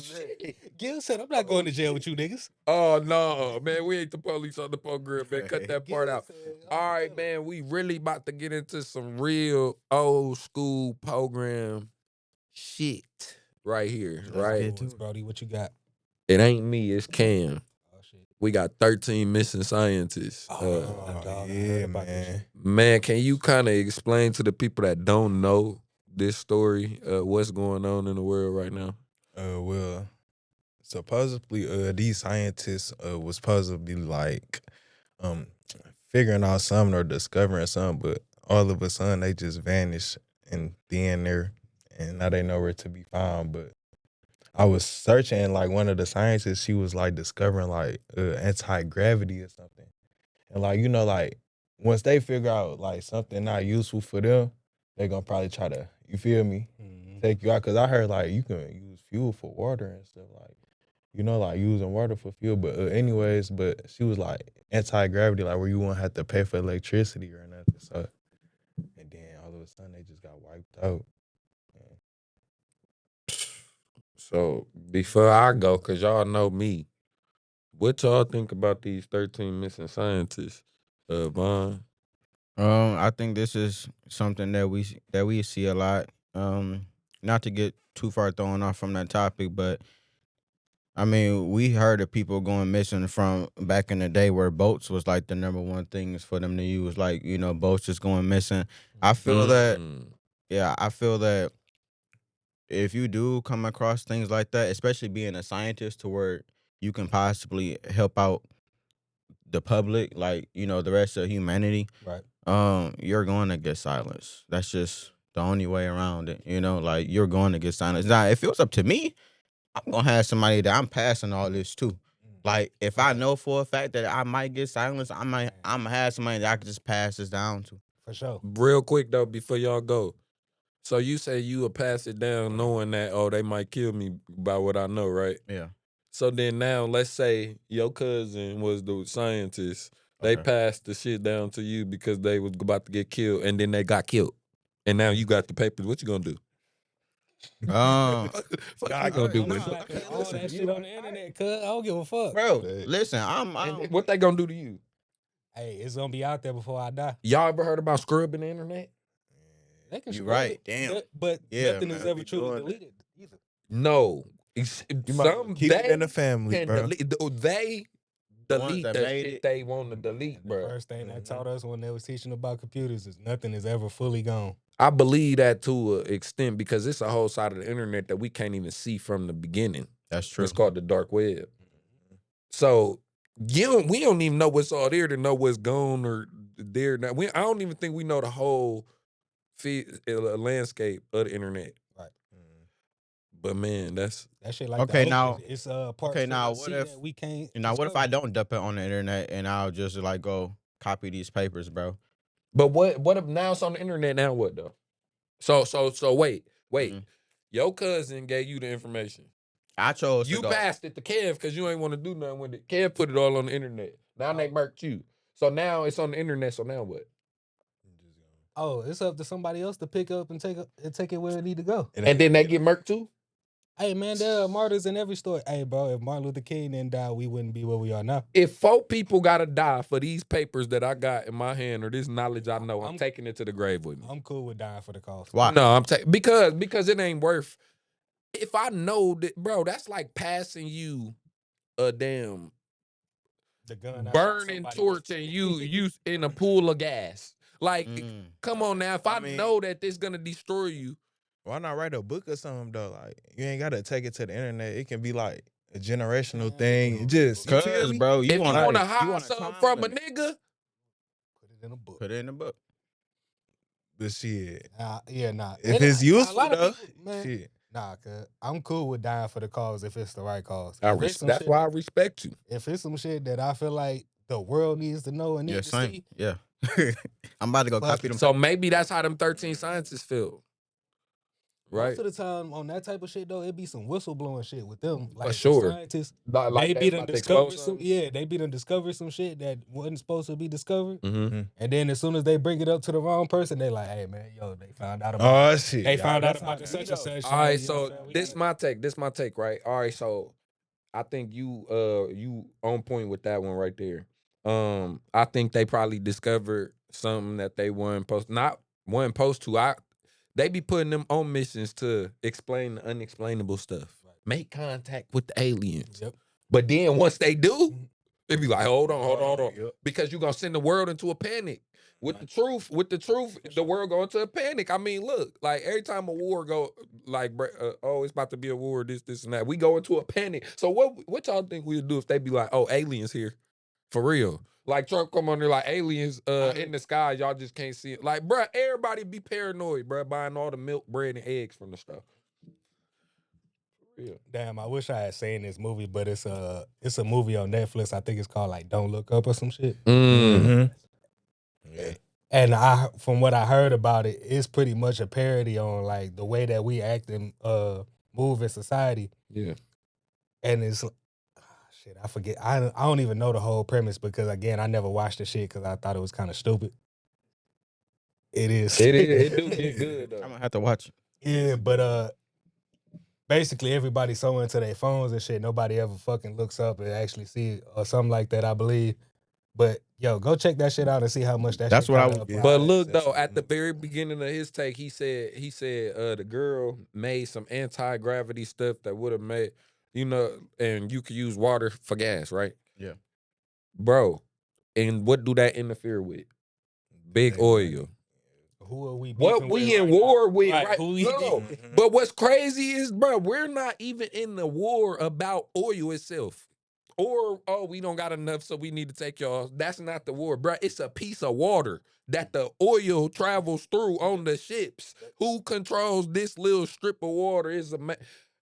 Shit. Gil said, I'm not going to jail with you niggas. Oh no, man, we ain't the police on the program, man. Cut that part Gil out. said, All right, man, we really about to get into some real old school program shit right here, right? Brody, what you got? It ain't me, it's Cam. Oh, shit. We got 13 missing scientists. Oh, dog, I heard about this shit. Man, can you kind of explain to the people that don't know this story, what's going on in the world right now? Well, supposedly, these scientists was supposed to be like, figuring out something or discovering something, but all of a sudden they just vanished and thin there, and now they nowhere to be found. But I was searching, like one of the scientists, she was like discovering like anti-gravity or something, and like like once they figure out like something not useful for them, they gonna probably try to, you feel me, take you out. Cause I heard like you can use fuel for water and stuff, like like using water for fuel. But anyways, but she was like anti-gravity, like where you won't have to pay for electricity or nothing. So, and then all of a sudden they just got wiped out. So before I go, cause y'all know me, what y'all think about these 13 missing scientists, Vaughn? I think this is something that we see a lot. Not to get too far thrown off from that topic, but I mean, we heard of people going missing from back in the day where boats was like the number one things for them to use, like boats just going missing. I feel that, yeah, I feel that if you do come across things like that, especially being a scientist, to where you can possibly help out the public, like the rest of humanity, Right. you're going to get silenced. That's just the only way around it. Like you're going to get silenced. Now, if it was up to me, I'm gonna have somebody that I'm passing all this to. Like if I know for a fact that I might get silenced, I'm gonna have somebody that I can just pass this down to. For sure. Real quick though, before y'all go. So you say you will pass it down knowing that, oh, they might kill me by what I know, right? Yeah. So then now, let's say your cousin was the scientist. They passed the shit down to you because they was about to get killed, and then they got killed. And now you got the papers. What you gonna do? Fuck you gonna do with it? All that shit on the internet, cuz I don't give a fuck. Bro, listen, I'm And what they gonna do to you? Hey, it's gonna be out there before I die. Y'all ever heard about scrubbing the internet? They can You scrub right, it, damn. but Yeah, nothing is man, ever we truly doing deleted either. No. You might keep it in the family, can bro. they The ones delete that the made shit it. they want to delete, The bro. first thing they taught us when they was teaching about computers is nothing is ever fully gone. I believe that to an extent because it's a whole side of the internet that we can't even see from the beginning. That's true. It's called the dark web. So we don't even know what's all there to know what's gone or there. Now I don't even think we know the whole landscape of the internet. Right. But man, that's That shit like Okay, the now- ocean. It's part okay, of now the what sea if- that we can't Now, what if I discover? don't dump it on the internet and I'll just like go copy these papers, bro? But what if now it's on the internet? Now what though? So wait. Mhm. Your cousin gave you the information. I chose You to go. passed it to Kev because you ain't want to do nothing with it. Kev put it all on the internet. Now they murked you. So now it's on the internet. So now what? Oh, it's up to somebody else to pick up and take it where it need to go. And then they get murked too? Hey man, there are martyrs in every story. Hey bro, if Martin Luther King didn't die, we wouldn't be where we are now. If 4 people gotta die for these papers that I got in my hand or this knowledge I know, I'm taking it to the grave with me. I'm cool with dying for the cause. Why? No, I'm taking because it ain't worth. If I know that, bro, that's like passing you a damn The gun out burning somebody torch and you in a pool of gas. Like, Mm. come on now. If I know that this gonna destroy you, Why not write a book or something though? Like you ain't gotta take it to the internet. It can be like a generational thing. Just you feel Cause, me? bro, if you want wanna hide something from a nigga, put it in a book. put it in the book. But shit, Nah. if it's useful though, man. shit. Nah, cuz I'm cool with dying for the cause if it's the right cause. If it's some that's shit- why I respect you. If it's some shit that I feel like the world needs to know and Yeah, needs to same. see, Yeah. I'm about to go Fuck copy them. So maybe that's how them 13 scientists feel. right? Most of the time on that type of shit though, it be some whistleblowing shit with them. Like the sure. scientists, Like they they be done about to discovered expose some. something? Yeah, they be done discovered some shit that wasn't supposed to be discovered. Mm-hmm. And then as soon as they bring it up to the wrong person, they like, hey man, yo, they found out about. Oh shit. They found out That's about how the such and such. All right, shit, you know what so I'm saying? We this gotta- my take. This my take, right? All right, so I think you on point with that one right there. I think they probably discovered something that they weren't supposed to. They be putting them on missions to explain the unexplainable stuff. Right. Make contact with the aliens. Yep. But then once they do, they be like, hold on. Yep. Because you're gonna send the world into a panic. With the truth, the world go into a panic. I mean, look, like every time a war go, like, it's about to be a war, this, and that. We go into a panic. So what y'all think we'd do if they be like, oh, aliens here, for real? Like Trump come on there like aliens in the sky, y'all just can't see it. Like, bruh, everybody be paranoid, bruh, buying all the milk, bread, and eggs from the stuff. For real. Damn, I wish I had seen this movie, but it's a movie on Netflix. I think it's called like Don't Look Up or some shit. Mm-hmm. Yeah. And from what I heard about it, it's pretty much a parody on like the way that we act and move in society. Yeah. And it's shit, I forget. I don't even know the whole premise because again, I never watched the shit because I thought it was kind of stupid. It is. It do get good though. I'm gonna have to watch it. Yeah, but basically everybody's so into their phones and shit, nobody ever fucking looks up and actually see it or something like that, I believe. But yo, go check that shit out and see how much That's shit what I kinda was- applies. But look though, at the very beginning of his take, he said the girl made some anti-gravity stuff that would have made, and you could use water for gas, right? Yeah. Bro, and what do that interfere with? Big oil. Who are we? What beefing we with in right war now? with, Right, right? who we No. beefing- But what's crazy is, bro, we're not even in the war about oil itself. Or, we don't got enough, so we need to take y'all. That's not the war, bro. It's a piece of water that the oil travels through on the ships. Who controls this little strip of water?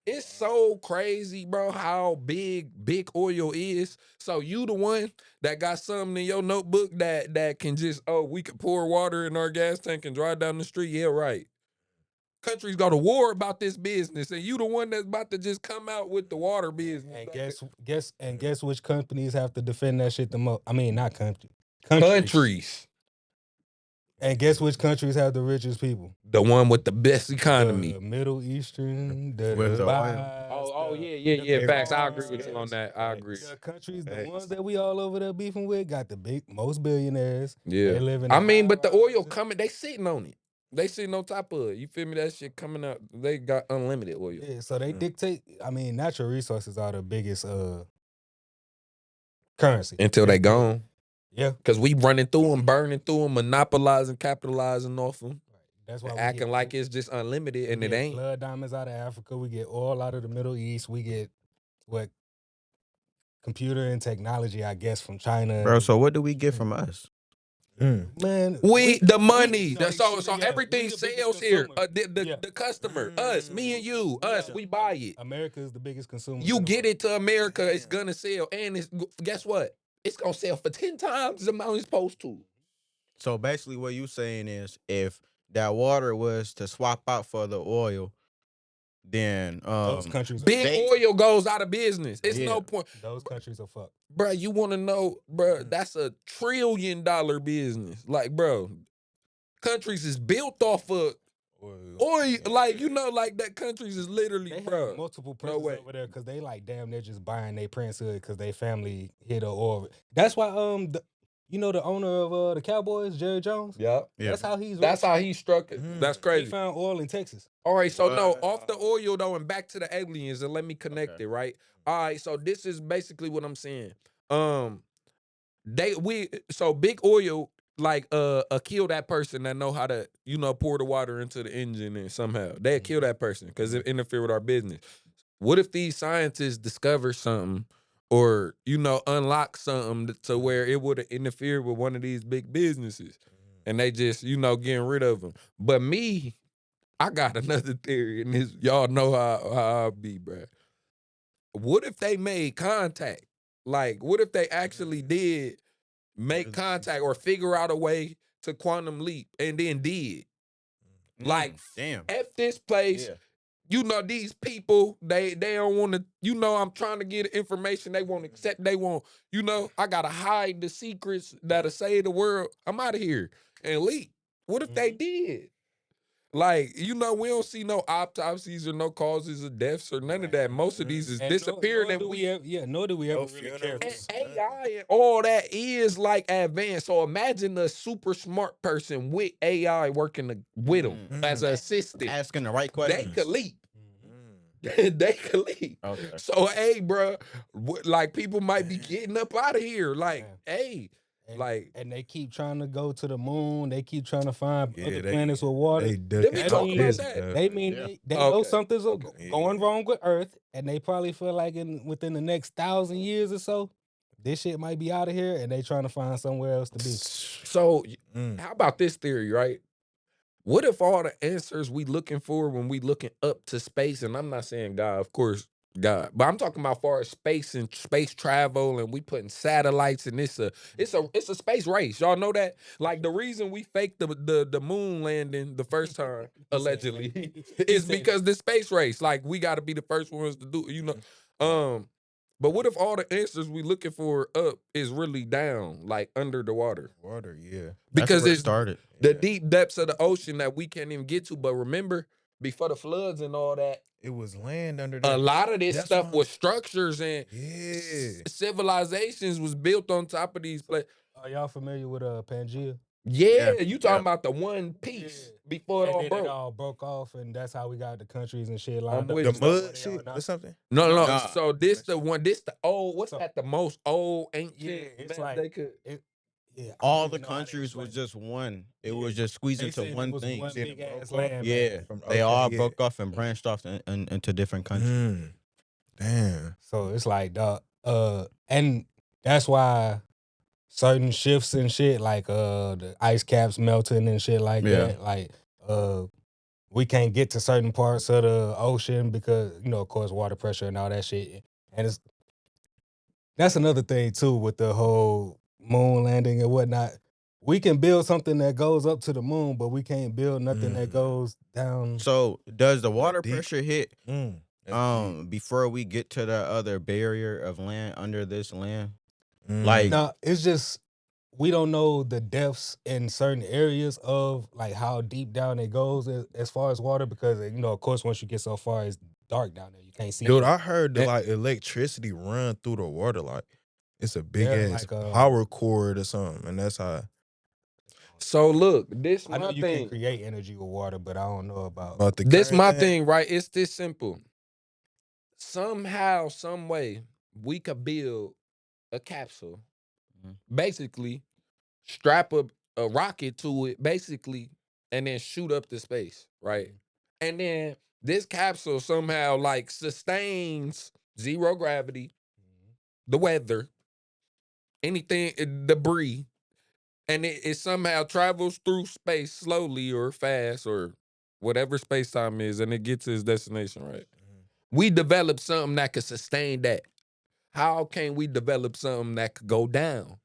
It's so crazy, bro, how big oil is. So you the one that got something in your notebook that can just, we could pour water in our gas tank and drive down the street. Yeah, right. Countries go to war about this business, and you the one that's about to just come out with the water business. And guess which companies have to defend that shit the most? I mean, not countries. Countries. And guess which countries have the richest people? The one with the best economy. The Middle Eastern, the With the Dubai. Yeah. Facts. I agree with you on that. I agree. The countries, the Facts. ones that we all over there beefing with, got the most billionaires. Yeah. They live in I mean, but the oil high-rises. coming, they sitting on it. They sitting on top of it. You feel me? That shit coming out. They got unlimited oil. Yeah, so they dictate. I mean, natural resources are the biggest currency Until they gone. Yeah, Because we running through them, burning through them, monopolizing, capitalizing off them. that's why we Acting get, like it's just unlimited, and we it get ain't. blood diamonds out of Africa. We get oil out of the Middle East. We get what computer and technology, I guess, from China. Bro, so what do we get from us? Man, The money. no, so yeah, everything we the biggest sells here. consumer. Yeah. The customer, us, me and you, us, we buy it. America is the biggest consumer. You get it to America, it's gonna sell, and guess what? It's gonna sell for 10 times the amount it's supposed to. So basically what you saying is if that water was to swap out for the oil, then Those countries, Big oil goes out of business. It's no point. those countries are fucked. Bro, you want to know, bro, that's $1 trillion business. Like, bro, countries is built off of oil. Like, like that countries is literally, They bro. have multiple no prisons way. over there because they like damn, they're just buying their princehood because they family hit a oil. That's why the owner of the Cowboys, Jerry Jones. Yep. That's how he's. That's rich. how he struck it. That's He crazy. found oil in Texas. All right, so no, off the oil though, and back to the aliens, and let me connect Okay. it, right? All right, so this is basically what I'm saying. So big oil like kill that person that know how to pour the water into the engine and somehow they kill that person because it interfere with our business. What if these scientists discover something or unlock something to where it would have interfered with one of these big businesses and they just getting rid of them? But me, I got another theory, and this y'all know how I be, bruh. What if they made contact? Like, what if they actually did make contact or figure out a way to quantum leap and then did? Like, damn. F this place. Yeah. You know, these people, they don't want to, you know, I'm trying to get information they won't accept. They won't, you know, I got to hide the secrets that'll save the world. I'm out of here and leave. What if they did? Like, you know, we don't see no autopsies or no causes of deaths or none of that. Most of these is disappearing. Nor do we ever really care. And AI and all that is like advanced. So imagine a super smart person with AI working with them as an assistant. Asking the right They questions. could leap. They could leave. Okay. So, hey, bro, like people might be getting up out of here. Like, hey, like, and they keep trying to go to the moon. They keep trying to find other they- planets with water. Did we talk about that? They mean they know something's going wrong with Earth, and they probably feel like within the next 1,000 years or so, this shit might be out of here, and they trying to find somewhere else to be. So, how about this theory, right? What if all the answers we looking for when we looking up to space, and I'm not saying God, of course, God, but I'm talking about far as space and space travel, and we putting satellites, and it's a space race. Y'all know that? Like the reason we faked the moon landing the first time, allegedly, is because the space race. Like we got to be the first ones to do, you know. But what if all the answers we looking for up is really down, like under the water? Water, yeah. Because it it's started. the deep depths of the ocean that we can't even get to. But remember, before the floods and all that, it was land under there. a lot of this stuff was structures and civilizations was built on top of these places. Are y'all familiar with Pangea? Yeah, you talking about the one piece before it all broke. It all broke off, and that's how we got the countries and shit lined up. The mud shit or something? No. So this the one. This the old. What's that? The most old ancient. Yeah, it's like they could. All the countries was just one. It was just squeezed into one thing. They all broke off and branched off into different countries. Damn. So it's like and that's why certain shifts and shit, like the ice caps melting and shit like that. Like we can't get to certain parts of the ocean because, you know, of course, water pressure and all that shit. And that's another thing too with the whole moon landing and whatnot. We can build something that goes up to the moon, but we can't build nothing that goes down. So does the water pressure hit before we get to the other barrier of land under this land? Like, no, it's just we don't know the depths in certain areas of like how deep down it goes as far as water, because, you know, of course, once you get so far, it's dark down there. You can't see. Dude, I heard that like electricity run through the water, like it's a big ass power cord or something, and that's how. So look, this I know my you thing. can create energy with water, but I don't know about the this my thing, right? It's this simple. Somehow, some way, we could build a capsule, basically strap a rocket to it, basically, and then shoot up to space, right? And then this capsule somehow like sustains zero gravity, the weather, anything, debris, and it somehow travels through space slowly or fast or whatever space time is, and it gets to its destination, right? We developed something that could sustain that. How can we develop something that could go down?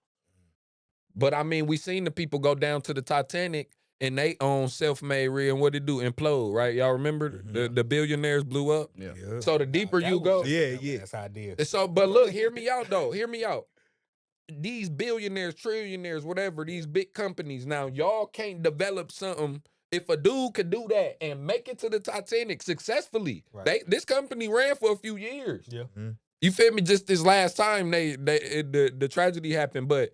But I mean, we seen the people go down to the Titanic and they own self-made rig, and what it do? Implode, right? Y'all remember the billionaires blew up? Yeah. So the deeper you go. That's how it is. So, but look, hear me out though. Hear me out. These billionaires, trillionaires, whatever, these big companies, now y'all can't develop something. If a dude could do that and make it to the Titanic successfully, this company ran for a few years. Yeah. You feel me? Just this last time the tragedy happened, but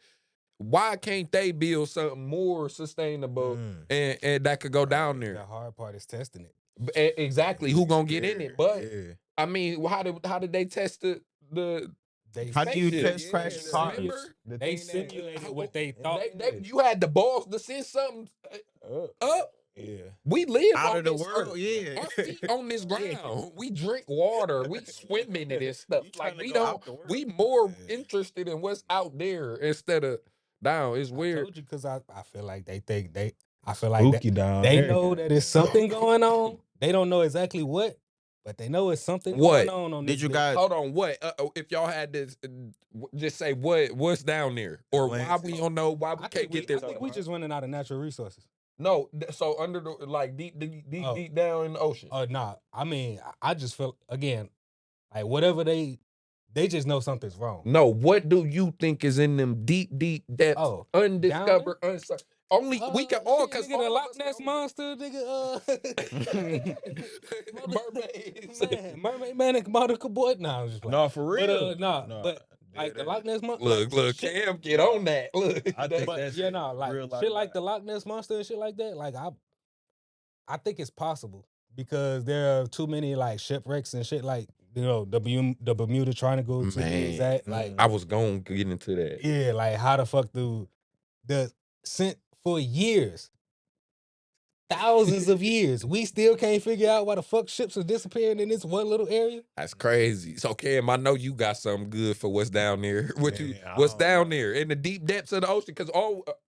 why can't they build something more sustainable and that could go down there? The hard part is testing it. Exactly. Who gonna get in it? But I mean, how did they test the how do you test crash cars? They simulated what they thought. You had the balls to send something up. Yeah. We live out on of the this world. earth. Yeah. Our feet on this ground. We drink water. We swim in it and stuff. Like we more interested in what's out there instead of down. It's weird. I told you because I feel like they think I feel like Spooky down they there. know that it's something going on. They don't know exactly what, but they know it's something going on. Did you guys hold on? What if y'all had this? Just say what's down there, or why we don't know why we can't get this. I think we just running out of natural resources. No, so under the like deep down in the ocean. Nah. I mean, I just feel again, like whatever they just know something's wrong. No, what do you think is in them deep depths, Oh, undiscovered, only we can all because because nigga, the Loch Ness monster, nigga. mermaids. Mermaid man and Monica boy. Nah, I'm just like, No, for real. but like the Loch Ness monster. Look, Cam, get on that. Look, I think But that's yeah, no, like real shit life like the Loch Ness monster and shit like that. Like I think it's possible because there are too many like shipwrecks and shit like the Bermuda Triangle to be exact. Like I was gonna get into that. yeah, like how the fuck do the sent for years, thousands of years, we still can't figure out why the fuck ships are disappearing in this one little area. That's crazy. So Cam, I know you got something good for what's down there. What's I down don't know. there in the deep depths of the ocean? Because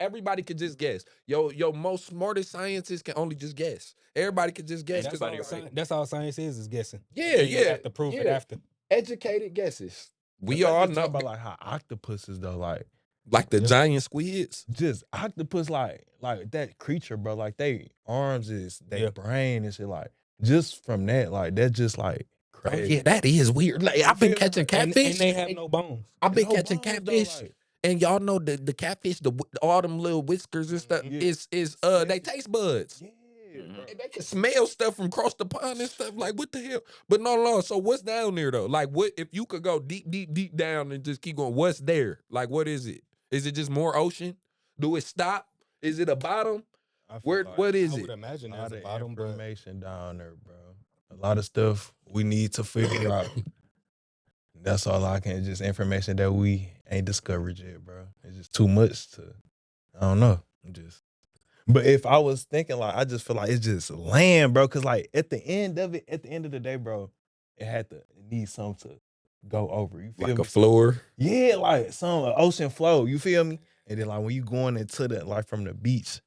everybody can just guess. Yo, most smartest scientists can only just guess. Everybody can just guess. That's all science is guessing. Yeah, You yeah. have to prove it yeah. after. Educated guesses. We Let's all just know, talk about like how octopuses though, like the giant squids. just octopus like that creature, bro. Like they arms is their brain and shit. Like just from that, like that's just like crazy. Yeah, that is weird. Like I've been catching catfish, and they have no bones. I've been No catching bones, though, catfish, like- and y'all know the catfish, all them little whiskers and stuff Yeah. is they taste buds. Yeah, bro. And they can smell stuff from across the pond and stuff. Like what the hell? But no. So what's down there though? Like what if you could go deep down and just keep going? What's there? Like what is it? Is it just more ocean? Do it stop? Is it a bottom? I feel Where like what is I it? would imagine a there's lot a of bottom, but information down there, bro. A lot of stuff we need to figure out. That's all I can. Just information that we ain't discovered yet, bro. It's just too much to. I don't know. But if I was thinking like, I just feel like it's just land, bro. Cause like at the end of the day, bro, it need something to go over. You feel Like me? a floor? Yeah, like some ocean flow. You feel me? And then like when you going into the like from the beach,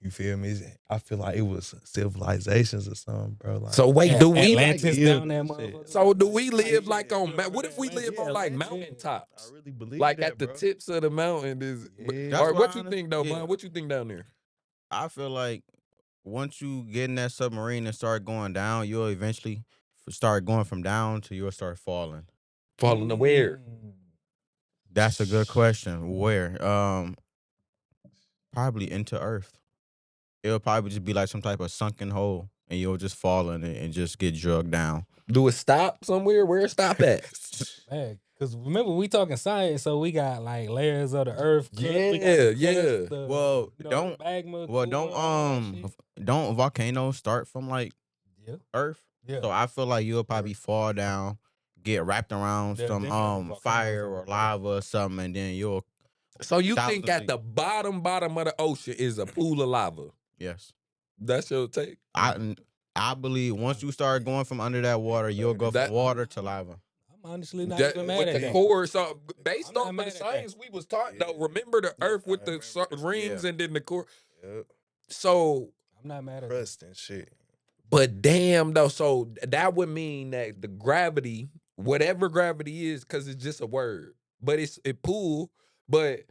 you feel me? I feel like it was civilizations or something, bro. Like, So wait, do we like? Atlantis down there, motherfucker? So do we live like on? What if we live on like mountaintops? I really believe Like that, at the bro. tips of the mountain is. Yeah. Or That's what why you think though, yeah. man? What you think down there? I feel like once you get in that submarine and start going down, you'll eventually start going from down to you'll start falling. Falling to where? That's a good question. Where? Probably into Earth. It'll probably just be like some type of sunken hole, and you'll just fall in it and just get drugged down. Do it stop somewhere? Where it stop at? Man, because remember we talking science, so we got like layers of the earth. Yeah. Well, don't magma. don't volcanoes start from like Yeah. Earth? Yeah. So I feel like you'll probably fall down, get wrapped around There's some definitely volcanoes fire on or Earth. lava or something, and then you'll So you think at Thousands the bottom of the ocean is a pool of lava? yes. That's your take? I believe once you start going from under that water, you'll go That- from water to lava. I'm honestly not That- even mad with at the that. core, so based I'm not off mad of the at that. science we was taught though. Remember the Earth with the rings Yeah. and then the core. Yep. So, I'm not mad at that. Crust and shit. but damn though, so that would mean that the gravity, whatever gravity is, because it's just a word, but it pull. But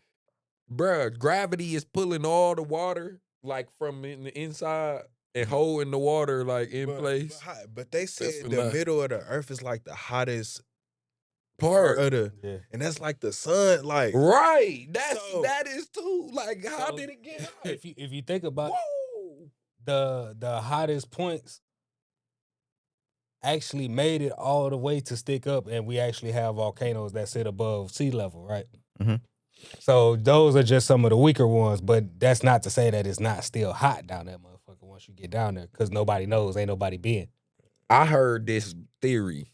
bruh, gravity is pulling all the water like from in the inside and holding the water like in place. But they said That's the enough. middle of the earth is like the hottest Part. part of the, Yeah. and that's like the sun. Like, Right. So- That is too. Like, how So, did it get hot? If you think about Whoa. the hottest points actually made it all the way to stick up, and we actually have volcanoes that sit above sea level, right? Mhm. So those are just some of the weaker ones, but that's not to say that it's not still hot down there, motherfucker, once you get down there, because nobody knows, ain't nobody been. I heard this theory.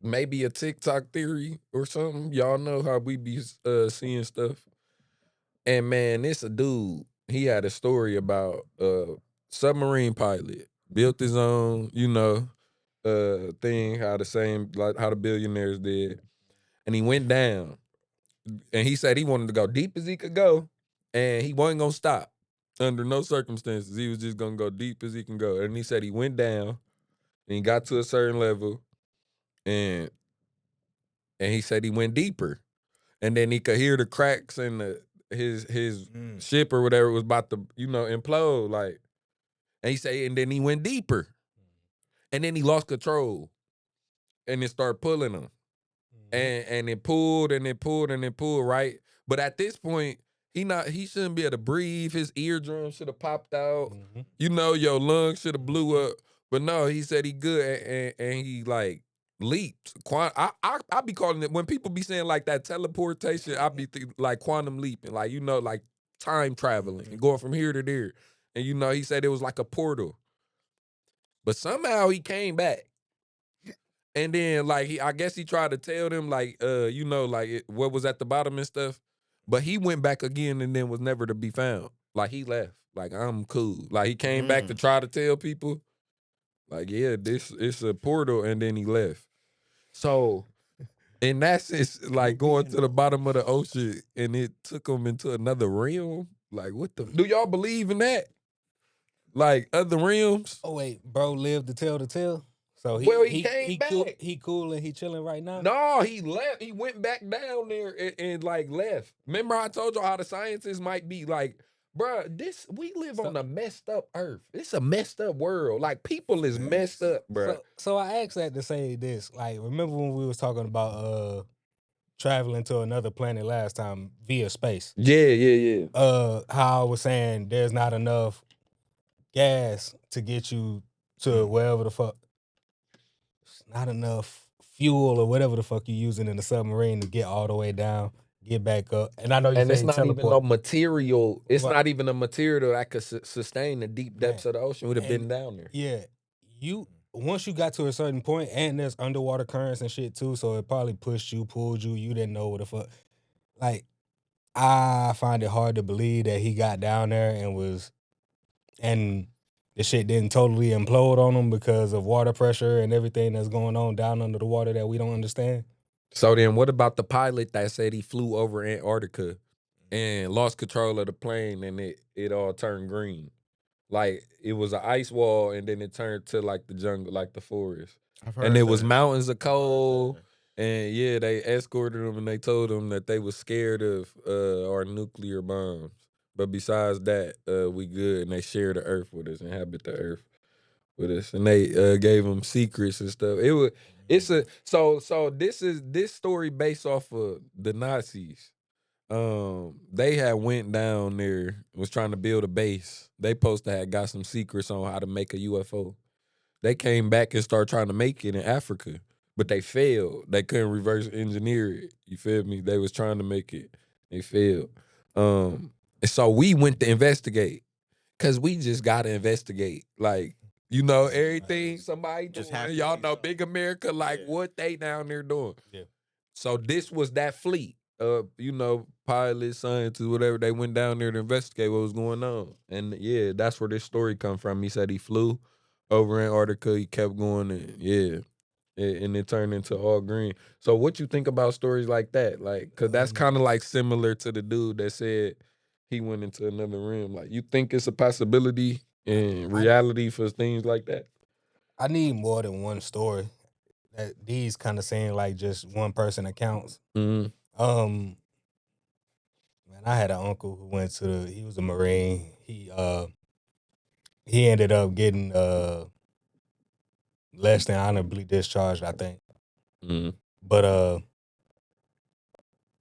Maybe a TikTok theory or something. Y'all know how we be seeing stuff. And man, this a dude. He had a story about submarine pilot. Built his own, thing, how the billionaires did. And he went down. And he said he wanted to go deep as he could go. And he wasn't gonna stop under no circumstances. He was just gonna go deep as he can go. And he said he went down and he got to a certain level. And he said he went deeper. And then he could hear the cracks and his ship or whatever was about to implode. Like, and he say, and then he went deeper, and then he lost control, and it started pulling him, and it pulled and it pulled and it pulled, right. But at this point, he shouldn't be able to breathe. His eardrum should have popped out. Your lungs should have blew up. But no, he said he good and he like leaped. I be calling it, when people be saying like that teleportation, I be like quantum leaping, like like time traveling and going from here to there. And he said it was like a portal. But somehow he came back. And then like I guess he tried to tell them like what was at the bottom and stuff. But he went back again and then was never to be found. Like he left. Like, I'm cool. Like he came back to try to tell people. Like, yeah, it's a portal, and then he left. So in that sense, like going to the bottom of the ocean and it took him into another realm. Like, what the? Do y'all believe in that? Like other realms? Oh wait, bro, lived to tell the tale. So he came back. He cool and he chilling right now. No, he left. He went back down there and like left. Remember, I told y'all how the scientists might be like, bruh, we live on a messed up earth. It's a messed up world. Like, people is messed up, bruh. So I asked that to say this. Like, remember when we was talking about traveling to another planet last time via space? Yeah. How I was saying there's not enough gas to get you to wherever the fuck. It's not enough fuel or whatever the fuck you using in the submarine to get all the way down, get back up. And I know you and it's not teleport. even no material. It's not even a material that could sustain the deep depths of the ocean. Would have been down there. Yeah, once you got to a certain point, and there's underwater currents and shit too, so it probably pushed you, pulled you. You didn't know what the fuck. Like, I find it hard to believe that he got down there and the shit didn't totally implode on him because of water pressure and everything that's going on down under the water that we don't understand. So then what about the pilot that said he flew over Antarctica and lost control of the plane and it all turned green? Like, it was an ice wall and then it turned to like the jungle, like the forest. And it was mountains of coal. And yeah, they escorted him and they told him that they was scared of our nuclear bombs. But besides that, we good. And they share the earth with us, inhabit the earth with us. And they gave him secrets and stuff. So this story based off of the Nazis. They had went down there, was trying to build a base. They supposed to have got some secrets on how to make a UFO. They came back and started trying to make it in Africa, but they failed. They couldn't reverse engineer it. You feel me? They was trying to make it. They failed. And so we went to investigate, cause we just gotta investigate. Like, everything somebody Just doing. have to Y'all do know something. Big America, like what they down there doing. Yeah. So this was that fleet. Pilots, scientists, whatever, they went down there to investigate what was going on. And yeah, that's where this story come from. He said he flew over Antarctica, he kept going, and yeah. And it turned into all green. So what you think about stories like that? Like, cause that's kind of like similar to the dude that said he went into another realm. Like, you think it's a possibility in reality for things like that? I need more than one story. That these kind of saying like just one person accounts. Mm-hmm. Man, I had an uncle who he was a Marine. He ended up getting less than honorably discharged, I think. Mm-hmm. But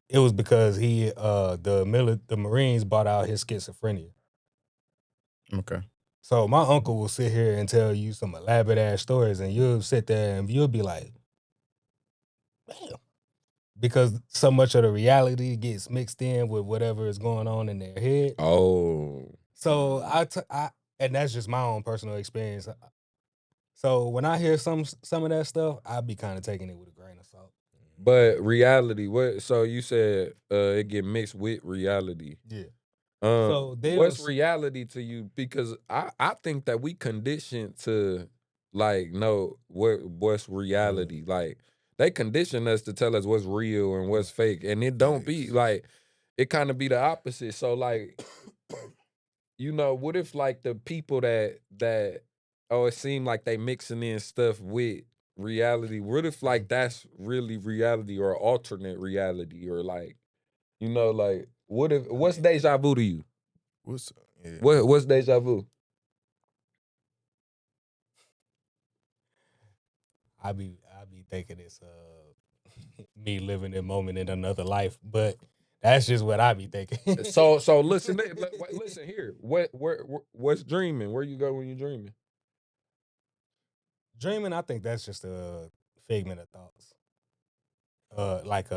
it was because the Marines bought out his schizophrenia. Okay. So my uncle will sit here and tell you some elaborate ass stories, and you'll sit there and you'll be like, damn. Because so much of the reality gets mixed in with whatever is going on in their head. Oh. So and that's just my own personal experience. So when I hear some of that stuff, I be kind of taking it with a grain of salt. But reality, what? So you said it get mixed with reality. Yeah. So what's reality to you? Because I think that we conditioned to like know what's reality. Like, they condition us to tell us what's real and what's fake, and it don't be like, it kind of be the opposite. So like, what if like the people that it seemed like they mixing in stuff with reality? What if like that's really reality or alternate reality, or like, like What's deja vu to you? What's yeah. What's deja vu? I be thinking it's me living a moment in another life, but that's just what I be thinking. So listen listen here. What's dreaming? Where you go when you dreaming? Dreaming, I think that's just a figment of thoughts. Like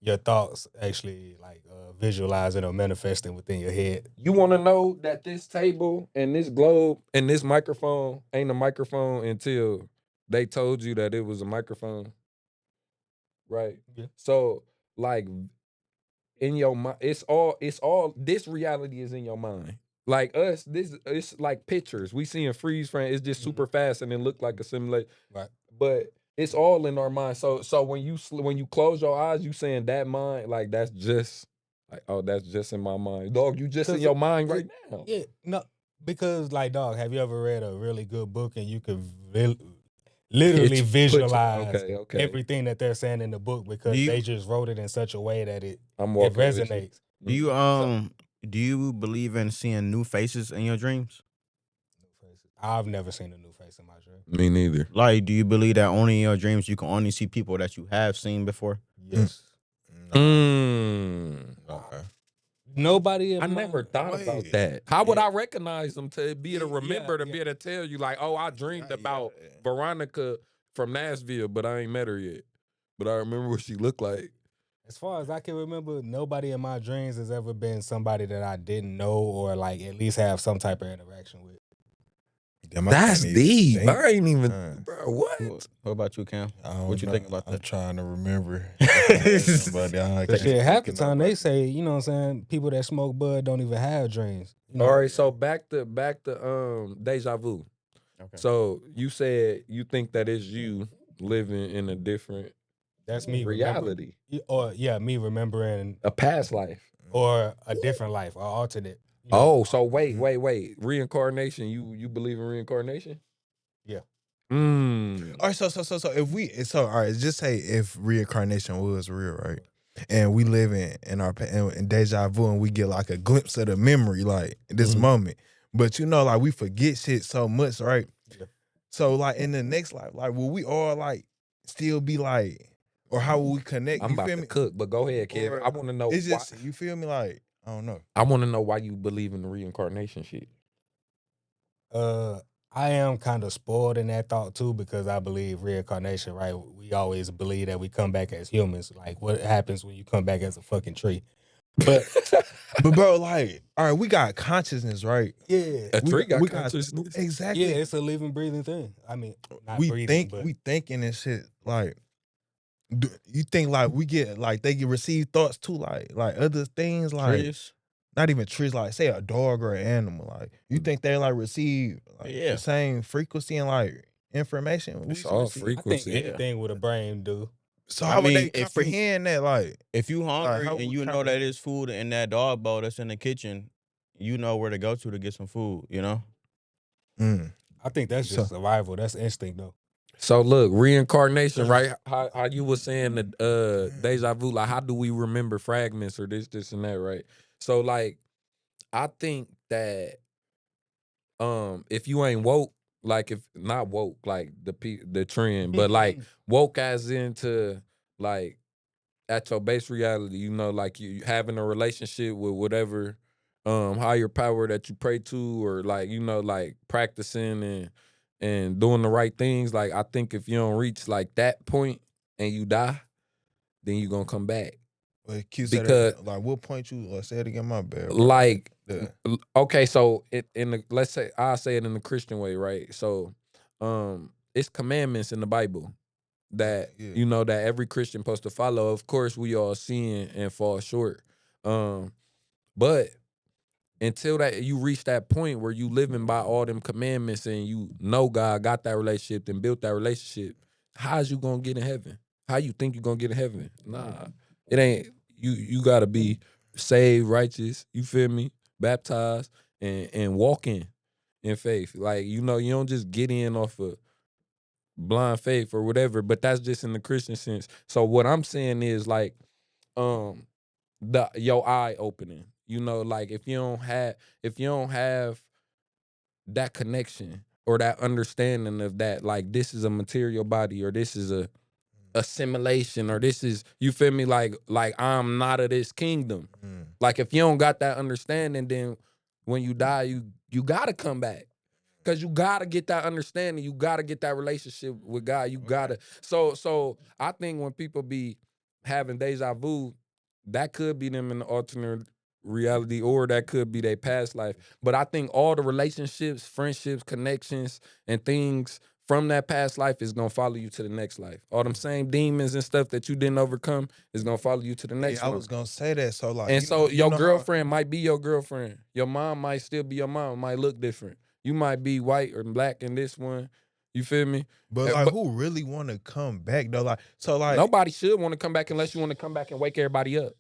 your thoughts actually like visualizing or manifesting within your head. You want to know that this table and this globe and this microphone ain't a microphone until they told you that it was a microphone, right? Yeah. So like in your mind, it's all this reality is in your mind. Like us, this it's like pictures. We see in freeze frame. It's just super fast and it look like a simulate. Right. But it's all in our mind. So when you close your eyes, you saying that mind like that's just like that's just in my mind. Dog, you just in your mind right now. Yeah, no, because like dog, have you ever read a really good book and you could literally visualize everything that they're saying in the book because they just wrote it in such a way that it resonates. Do you believe in seeing new faces in your dreams? I've never seen a new face in my dream. Me neither. Like, do you believe that only in your dreams you can only see people that you have seen before? Yes. Okay. Nobody. I never thought about that. How would I recognize them to be able to remember to be able to tell you like, oh, I dreamed about Veronica from Nashville, but I ain't met her yet. But I remember what she looked like. As far as I can remember, nobody in my dreams has ever been somebody that I didn't know or like at least have some type of interaction with. Damn, that's deep. I ain't even, bro. What? What about you, Cam? What you think about that? I'm trying to remember. But shit, half the time they say, you know what I'm saying, people that smoke bud don't even have dreams. You know? All right, so back to deja vu. Okay. So you said you think that it's you living in a different that's me reality. Or me remembering a past life. Or a different life, or alternate. You know? Oh, so wait. Reincarnation, you believe in reincarnation? Yeah. All right, so if all right, just say if reincarnation was real, right? And we live in our in deja vu and we get like a glimpse of the memory, like this moment. But you know, like we forget shit so much, right? Yeah. So like in the next life, like will we all like still be like, or how will we connect? I'm about to cook, but go ahead, Kev. I want to know. It's just you feel me, like I don't know. I want to know why you believe in the reincarnation shit. I am kind of spoiled in that thought too because I believe reincarnation, right? We always believe that we come back as humans. Like what happens when you come back as a fucking tree? But bro, like, all right, we got consciousness, right? Yeah. A tree got consciousness. Exactly. Yeah, it's a living, breathing thing. I mean, not we breathing, but we thinking this shit like. You think like we get like they can receive thoughts too, like other things, like trees? Not even trees, like say a dog or an animal, like you think they like receive the same frequency and like information? It's all frequency. I think anything with a brain do. So how would they comprehend that? Like if you hungry and you know that there's food in that dog bowl that's in the kitchen, you know where to go to get some food. You know. I think that's just survival. That's instinct though. So look, reincarnation, right? How you were saying the deja vu, like how do we remember fragments or this and that, right? So like, I think that if you ain't woke, like if not woke, like the trend, but like woke as into like at your base reality, you know, like you having a relationship with whatever higher power that you pray to, or like you know, like practicing and doing the right things. Like I think if you don't reach like that point and you die, then you gonna come back. Well, because like what point you say it again, my bad. Bro. Like okay, so let's say I'll say it in the Christian way, right? So it's commandments in the Bible that you know that every Christian supposed to follow. Of course, we all sin and fall short. But until that you reach that point where you living by all them commandments and you know God got that relationship and built that relationship, how's you gonna get in heaven? How you think you gonna get in heaven? Nah, it ain't. You gotta be saved, righteous. You feel me? Baptized and walking in faith. Like you know, you don't just get in off of blind faith or whatever. But that's just in the Christian sense. So what I'm saying is like, your eye opening. You know, like if you don't have that connection or that understanding of that, like this is a material body or this is a assimilation or this is, you feel me, like I'm not of this kingdom. Like if you don't got that understanding, then when you die, you gotta come back. Cause you gotta get that understanding. You gotta get that relationship with God. You gotta. So I think when people be having deja vu, that could be them in the alternate reality, or that could be their past life. But I think all the relationships, friendships, connections, and things from that past life is gonna follow you to the next life. All them same demons and stuff that you didn't overcome is gonna follow you to the next I one. was gonna say that. So like, And so your how- girlfriend might be your girlfriend. Your mom might still be your mom. It might look different. You might be white or black in this one. You feel me? but like, who really want to come back though? Like, so like, Nobody should want to come back unless you want to come back and wake everybody up.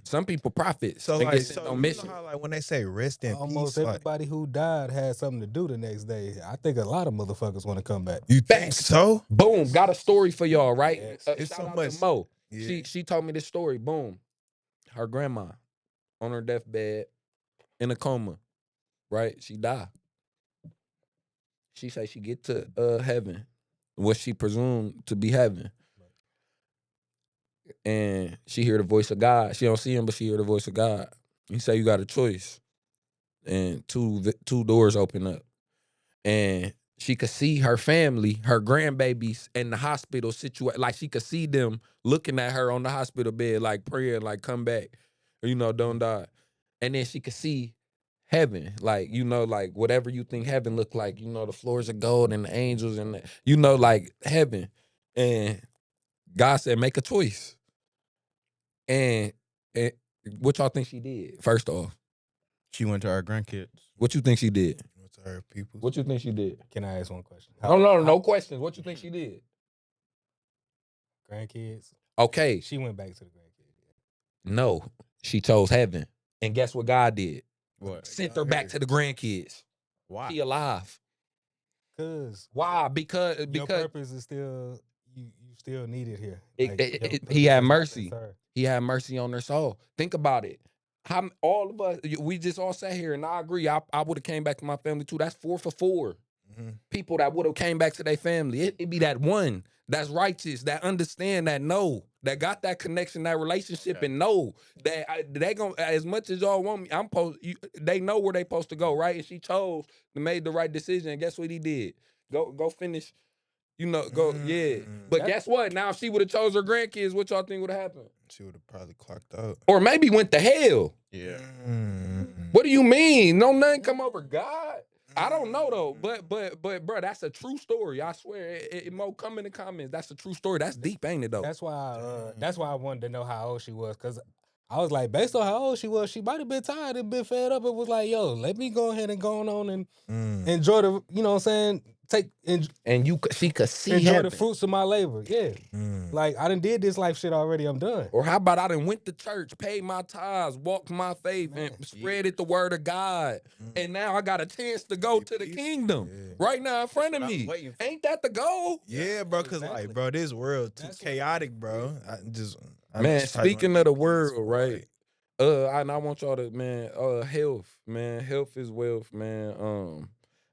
Some people profit. so and like, get sent so on you mission. know how like when they say rest in Almost peace, like, everybody who died had something to do the next day. I think a lot of motherfuckers want to come back. you think Facts. so? Boom, got a story for y'all, right? Yes. It's Shout so out much. to Mo. Yeah. She told me this story. Boom, her grandma on her deathbed in a coma, right? She died. She say she get to heaven, what she presumed to be heaven, and she hear the voice of God. She don't see him, but she hear the voice of God. He say you got a choice, and two doors open up, and she could see her family, her grandbabies in the hospital situation. Like she could see them looking at her on the hospital bed, like praying, like come back, or, don't die. And then she could see heaven, like, like whatever you think heaven look like, the floors of gold and the angels and like heaven. And God said, make a choice. And what y'all think she did? First off, She went to our grandkids. what you think she did? What's her people? What you think she did? Can I ask one question? No questions. What you think she did? Grandkids? Okay, She went back to the grandkids. no, she chose heaven. And guess what God did? What? Sent her back to the grandkids. Why? She alive. Cause Why? Because your purpose is still you still need it here. He had your purpose has not been mercy. served. He had mercy on their soul. Think about it. How all of us, we just all sat here, and I agree. I would have came back to my family too. That's 4 for 4. People that would have came back to their family. It'd be that one that's righteous, that understand, that know, that got that connection, that relationship, and know that they gonna, as much as y'all want me, they know where they supposed to go, right? And she chose to made the right decision. And guess what he did? Go finish. Yeah. But guess what? Now if she would have chose her grandkids, what y'all think would have happened? She would have probably clocked out. Or maybe went to hell. Yeah. What do you mean? No, nothing come over God. I don't know though, but bro, that's a true story. I swear. It Mo, come in the comments. That's a true story. That's deep, ain't it though? That's why I wanted to know how old she was, because I was like, based on how old she was, she might have been tired and been fed up. It was like, yo, let me go ahead and go on and enjoy the, you know what I'm saying? And she could see enjoy heaven. the fruits of my labor. Yeah. Mm. Like I done did this life shit already. I'm done. Or how about I done went to church, paid my tithes, walked my faith, and spread it the word of God. And now I got a chance to go to the kingdom right now in front of me. Ain't that the goal? Yeah, bro. Cause like, bro, this world too chaotic, bro. Man, speaking of the world, right? And I want y'all to, man, health, man. Health is wealth, man.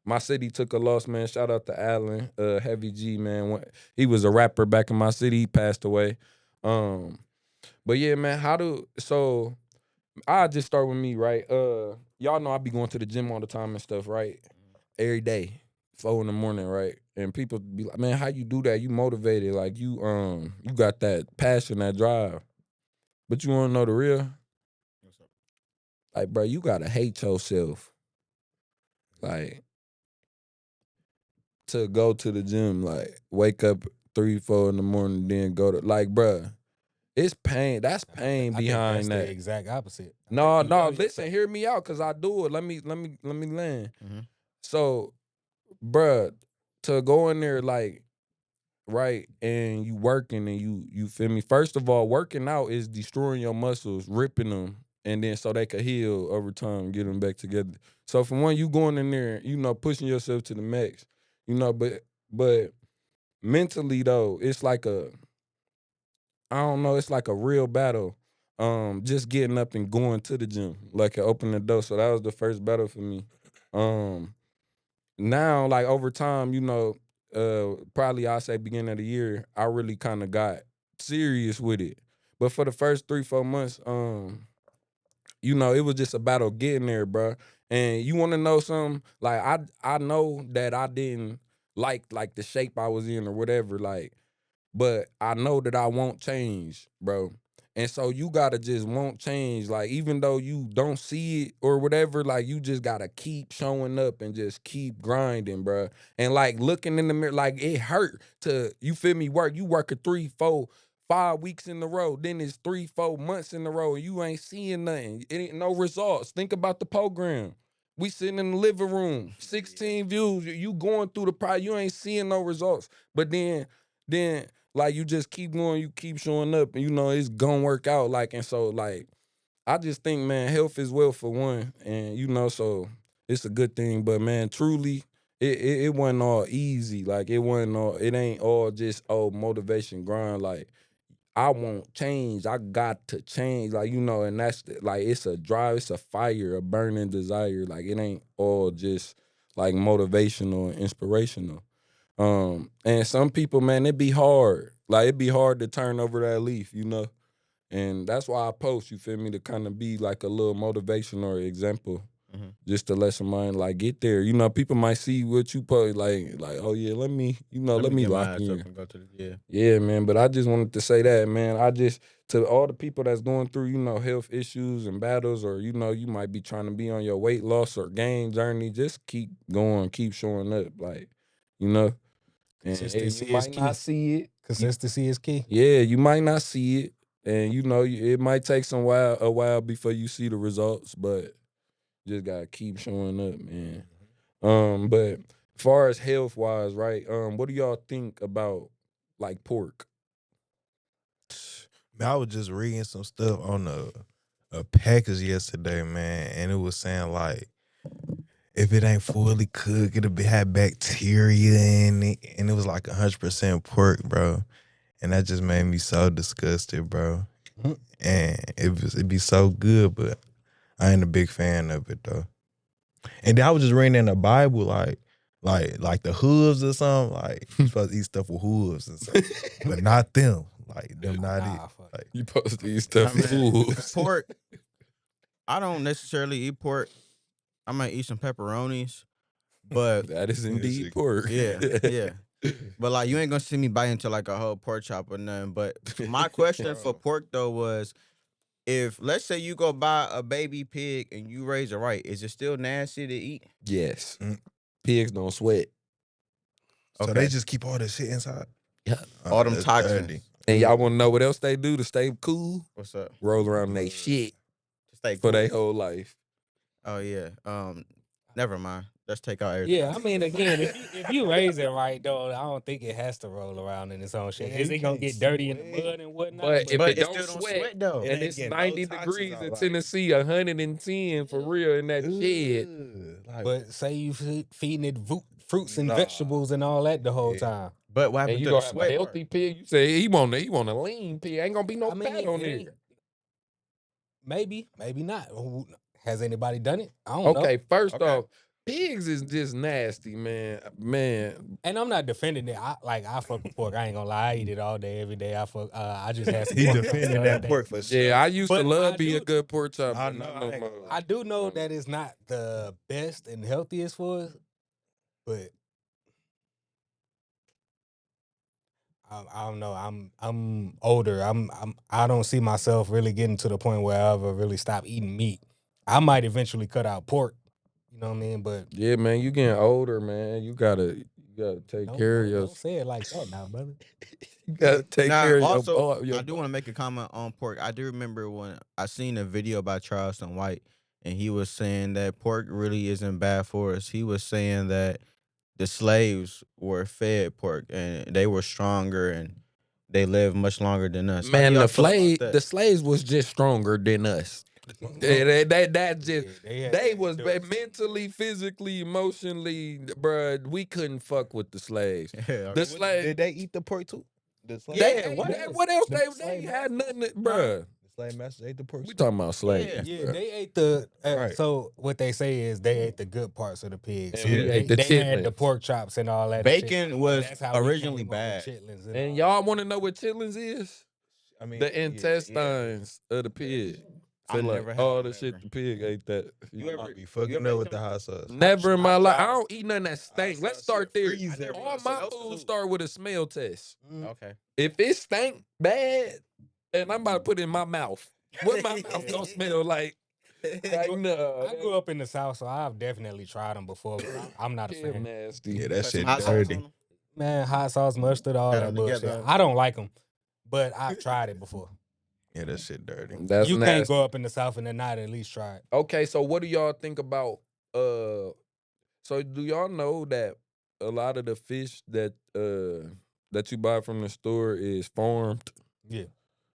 My city took a loss, man. Shout out to Allen, Heavy G, man. He was a rapper back in my city. He passed away. But yeah, man, so I'll just start with me, right? Y'all know I be going to the gym all the time and stuff, right? Every day, 4 in the morning, right? And people be like, man, how you do that? You motivated, like you got that passion, that drive. But you wanna know the real? Like, bro, you gotta hate yourself. Like, to go to the gym, like, wake up 3, 4 in the morning, then go to, like, bro, it's pain. That's pain I think behind that's that. the exact opposite. No, listen, hear me out, cause I do it. Let me land. So, bruh, to go in there, like, right, and you working and you feel me. First of all, working out is destroying your muscles, ripping them, and then so they could heal over time, get them back together. So for one, you going in there, pushing yourself to the max, but mentally though, it's like I don't know, it's like a real battle. just getting up and going to the gym, like opening the door. So that was the first battle for me. Now, like over time, probably I'll say beginning of the year, I really kind of got serious with it. But for the first 3-4 months, it was just a battle getting there, bro. And you want to know something? Like I know that I didn't like the shape I was in or whatever, like, but I know that I won't change, bro. And so you gotta just won't change. Like, even though you don't see it or whatever, like you just gotta keep showing up and just keep grinding, bro. And like looking in the mirror, like it hurt to, you feel me, work. You work a 3, 4, 5 weeks in a row, then it's 3, 4 months in a row, and you ain't seeing nothing. It ain't no results. Think about the program. We sitting in the living room, 16 views. You going through the you ain't seeing no results. But then like you just keep going, you keep showing up, and it's gonna work out. Like, and so like I just think, man, health is wealth for one, and so it's a good thing. But man, truly, it wasn't all easy. Like it ain't all just motivation grind. Like I won't change. I got to change. Like, and that's like it's a drive, it's a fire, a burning desire. Like it ain't all just like motivational and inspirational. And some people, man, it be hard. Like it be hard to turn over that leaf, And that's why I post, you feel me, to kind of be like a little motivation or example. Just to let somebody like get there. People might see what you post, like, oh yeah, let me get my lock ass in. up and go to the Yeah, man. But I just wanted to say that, man. To all the people that's going through, health issues and battles, or you might be trying to be on your weight loss or gain journey, just keep going, keep showing up, like, And Consistency you might is key. not see it. Consistency is key. Yeah, you might not see it, and it might take a while before you see the results, but just gotta keep showing up, man. But as far as health wise, right? What do y'all think about like pork? Man, I was just reading some stuff on a package yesterday, man, and it was saying like if it ain't fully cooked, it'll have bacteria in it, and it was like 100% pork, bro. And that just made me so disgusted, bro. And it'd be so good, but I ain't a big fan of it though. And then I was just reading in the Bible, like the hooves or something. Like you supposed to eat stuff with hooves and stuff, but not them. Like them, not it. Like You supposed to eat stuff with hooves. Pork. I don't necessarily eat pork. I might eat some pepperonis, but That is indeed pork. yeah. But like you ain't gonna see me bite into like a whole pork chop or nothing. But my question for pork though was, if let's say you go buy a baby pig and you raise it right, is it still nasty to eat? Yes. Pigs don't sweat. so Okay. they just keep all this shit inside. Yeah. All them That's toxins. dirty. And y'all want to know what else they do to stay cool? What's up? Roll around in they shit To stay for cool. their whole life. Oh yeah. Never mind. Let's take out everything. Yeah, I mean, again, if you raise it right, though, I don't think it has to roll around in its own shit. Yeah, Is you it gonna can't get dirty in the sweat. mud and whatnot? But if But it it don't still don't sweat, sweat, though. It and ain't it's getting no 90 toxins degrees out, in like- Tennessee, 110 for real in that shed. Like, But say you feeding it fruits and Nah. vegetables and all that the whole Yeah. time. But what And happened you to gonna the have a sweat healthy part? pig. You say he want a lean pig. Ain't gonna be no I mean, fat on it there. ain't- maybe not. Has anybody done it? I don't know. Okay, first Okay. off, pigs is just nasty, man. And I'm not defending it. I fuck with pork. I ain't gonna lie. I eat it all day, every day. I just had some he pork defending the that other day. pork for sure. Yeah, I used to But love I be a do- good pork chop. I but know, not I no ain't more. gonna lie. I do know that it's not the best and healthiest for us, but I don't know. I'm older. I don't see myself really getting to the point where I ever really stop eating meat. I might eventually cut out pork. You know what I mean? But Yeah, man, you getting older, man. You gotta take care of don't yourself. say it like that now, brother. You gotta take Now, care of also, your I do want to make a comment on pork. I do remember when I seen a video by Charleston White, and he was saying that pork really isn't bad for us. He was saying that the slaves were fed pork and they were stronger and they lived much longer than us. How do Man, y'all the feel about that? slaves was just stronger than us. That just Yeah, they was endurance. mentally, physically, emotionally, bruh. We couldn't fuck with the slaves. Yeah, The slave, Did they eat the pork too? Yeah, what else The they slave had nothing, bruh. slave masters ate the pork. We talking about slaves. Yeah, bruh. they ate the. Right. So what they say is they ate the good parts of the pig. So And we they, ate the they had the chitlins. pork chops and all that. and shit. Bacon was That's how we originally came up with bad. chitlins And all y'all that. want to know what chitlins is? I mean, The intestines of the pig. I So never like had all one the shit ever. the pig ate that. You I'll ever- be fucking you ever up ate with the them? hot sauce. Never in my I life. I tried- don't eat nothing that stink. Let's start there. Freeze that All motherfucker. my food start with a smell test. Okay. If it stank bad, and I'm about to put it in my mouth, what my mouth gonna smell like? Like, no, I grew up in the South, so I've definitely tried them before. But I'm not a Damn fan. nasty. Yeah, that Put shit some hot sauce dirty. on 'em? Man, hot sauce, mustard, all Got that 'em bullshit. together. I don't like them, but I've tried it before. Yeah, that shit dirty. That's You nasty. can't go up in the South and then not at least try it. Okay, so what do y'all think about so do y'all know that a lot of the fish that you buy from the store is farmed? Yeah.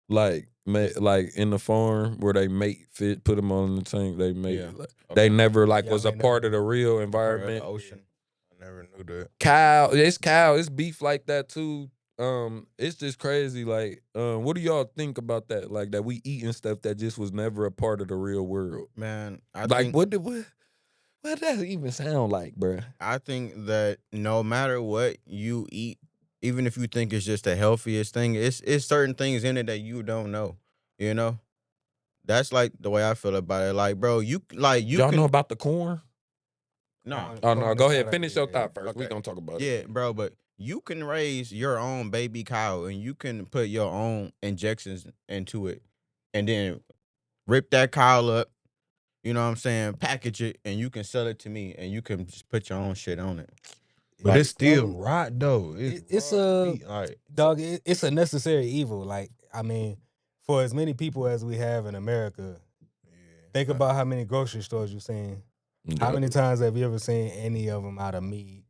Like like in the farm where they mate fish, put them on the tank, they make Yeah. like, they never like Yeah, was a they part never- of the real Or the environment. ocean. I never knew that. Cow, it's beef like that too. It's just crazy. Like, what do y'all think about that? Like that we eating stuff that just was never a part of the real world. Man, I Like, think what does that even sound like, bruh? I think that no matter what you eat, even if you think it's just the healthiest thing, it's certain things in it that you don't know. You know, that's like the way I feel about it. Like, bro, you Y'all can know about the corn? no, Oh no, go ahead. Yeah. Finish your thought first. We Okay. gonna talk about it. yeah, bro, but you can raise your own baby cow and you can put your own injections into it, and then rip that cow up. You know what I'm saying? Package it, and you can sell it to me, and you can just put your own shit on it. But Like, it's still rot though. it's raw a- meat, like Dog, it's a necessary evil. Like, I mean, for as many people as we have in America, think about how many grocery stores you've seen. How many times have you ever seen any of them out of meat?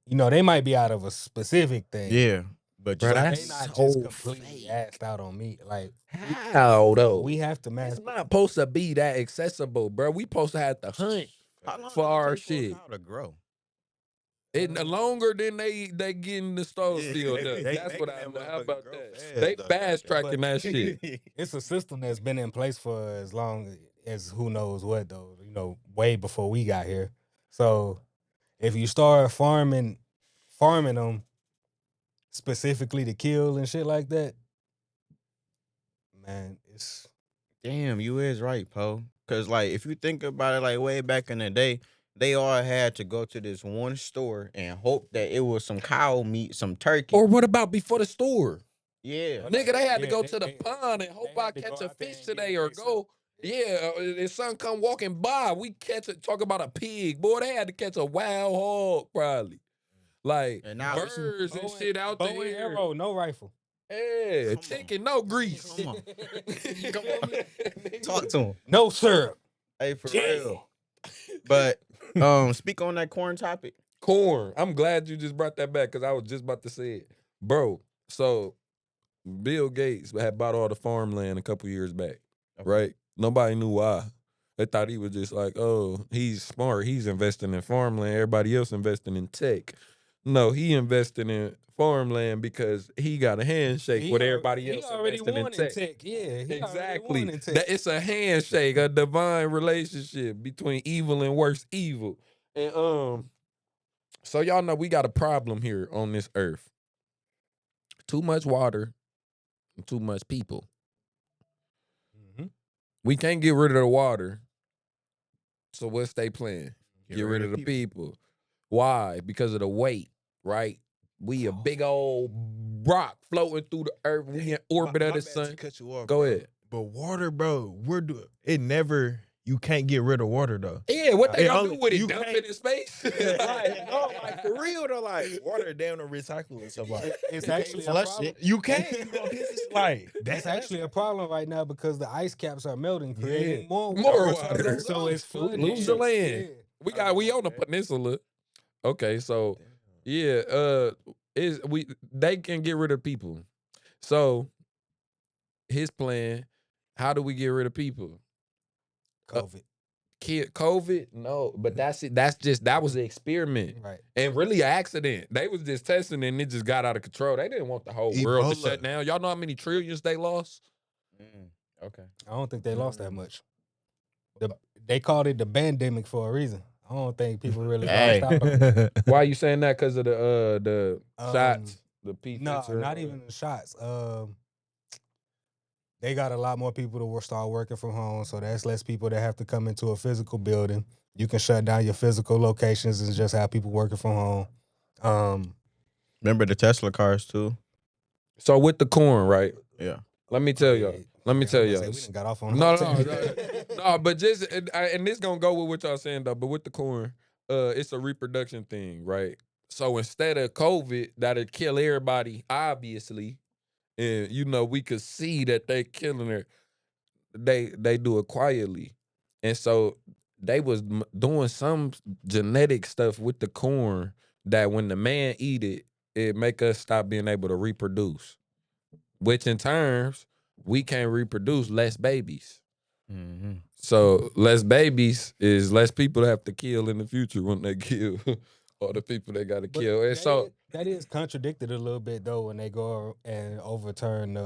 You know, they might be out of a specific thing. Yeah, but Bro, just They that's not so just completely fake. assed out on meat. Like, How though? we have to mass. It's not supposed to be that accessible, bro. We supposed to have to hunt. how long for does it our take for a shit. cow to grow? And the longer than they getting the stove Yeah, filled they- up. they That's what I making that How about motherfucker grow that? fast, They though. fast tracking that shit. It's a system that's been in place for as long as who knows what, though. You know, way before we got here. So if you start farming them specifically to kill and shit like that, man, it's Damn, you is right, Poe. Cause like if you think about it, like way back in the day, they all had to go to this one store and hope that it was some cow meat, some turkey. Or what about before the store? yeah, Nigga, they had to Yeah, go they- to the they- pond and they hope had I to catch go a out there fish and get today it or themselves. go. Yeah, his son come walking by. We catch it. Talk about a pig. Boy, they had to catch a wild hog probably. Like And now it's- birds and shit out bow there. and arrow, no rifle. Yeah, Come on. chicken, no grease. Come on. Come on. Talk to him. No syrup. Hey, for Yeah. real. But speak on that corn topic. Corn. I'm glad you just brought that back because I was just about to say it. Bro, so Bill Gates had bought all the farmland a couple years back, right? Nobody knew why. They thought he was just like, oh, he's smart. He's investing in farmland. Everybody else investing in tech. No, he invested in farmland because he got a handshake with everybody else He already investing in won tech. Yeah, he Exactly. Won in tech. That it's a handshake, a divine relationship between evil and worse evil. And so y'all know we got a problem here on this earth. Too much water and too much people. Mhm. We can't get rid of the water. So what's they plan? Get rid of the people. Why? Because of the weight, right? We a big old rock floating through the earth. We in orbit of the sun. Cut you off, Go bro. ahead. But water, bro, it never. You can't get rid of water though. Yeah, what they It gonna do only- with it? you Dump can't- it in space? Like for real though, like water down to recycle and stuff like. It's actually a flush problem. it. You can't. You gonna piss it, like That's actually a problem right now because the ice caps are melting, creating more More water. water. So it's flooding. Lose the land. We on the peninsula. Okay, so yeah, they can get rid of people. So his plan, how do we get rid of people? COVID. COVID? No, but that's it. That was an experiment. Right. And really an accident. They was just testing and it just got out of control. They didn't want the whole world to Ebola. shut down. Y'all know how many trillions they lost? Okay. I don't think they lost that much. They called it the pandemic for a reason. I don't think people really lost out on it. Why are you saying that? Because of the shots, the pizza? No, not even the shots. They got a lot more people to start working from home, so that's less people that have to come into a physical building. You can shut down your physical locations and just have people working from home. Remember the Tesla cars too? So with the corn, right? Yeah. Let me tell y'all. Let me tell y'all. We done got off on No, but just and this gonna go with what y'all saying though. But with the corn, it's a reproduction thing, right? So instead of COVID, that'll kill everybody, obviously, and we could see that they killing her. They do it quietly, and so they was doing some genetic stuff with the corn that when the man eat it, it make us stop being able to reproduce, which in terms we can't reproduce less babies. Mm-hmm. So less babies is less people have to kill in the future when they kill all the people they got to kill. And so that is contradicted a little bit though when they go and overturn the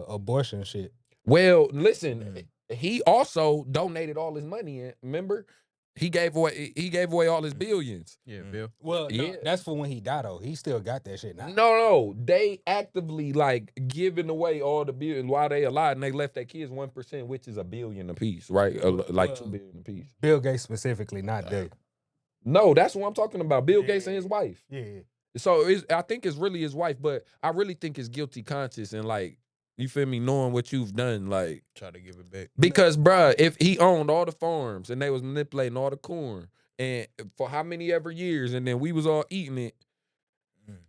abortion shit. Well, listen, he also donated all his money in. Remember, he gave away all his billions. Yeah, Bill. Well, no, Yeah. that's for when he died though. He still got that shit now. No, they actively like giving away all the billions while they alive, and they left their kids 1%, which is $1 billion apiece, right? Like $2 billion apiece. Bill Gates specifically, not Dave. No, that's what I'm talking about. Bill Gates and his wife. Yeah. So I think it's really his wife, but I really think it's guilty conscience and like, you feel me, knowing what you've done, like Try to give it back. because bruh, if he owned all the farms and they was manipulating all the corn and for how many ever years, and then we was all eating it,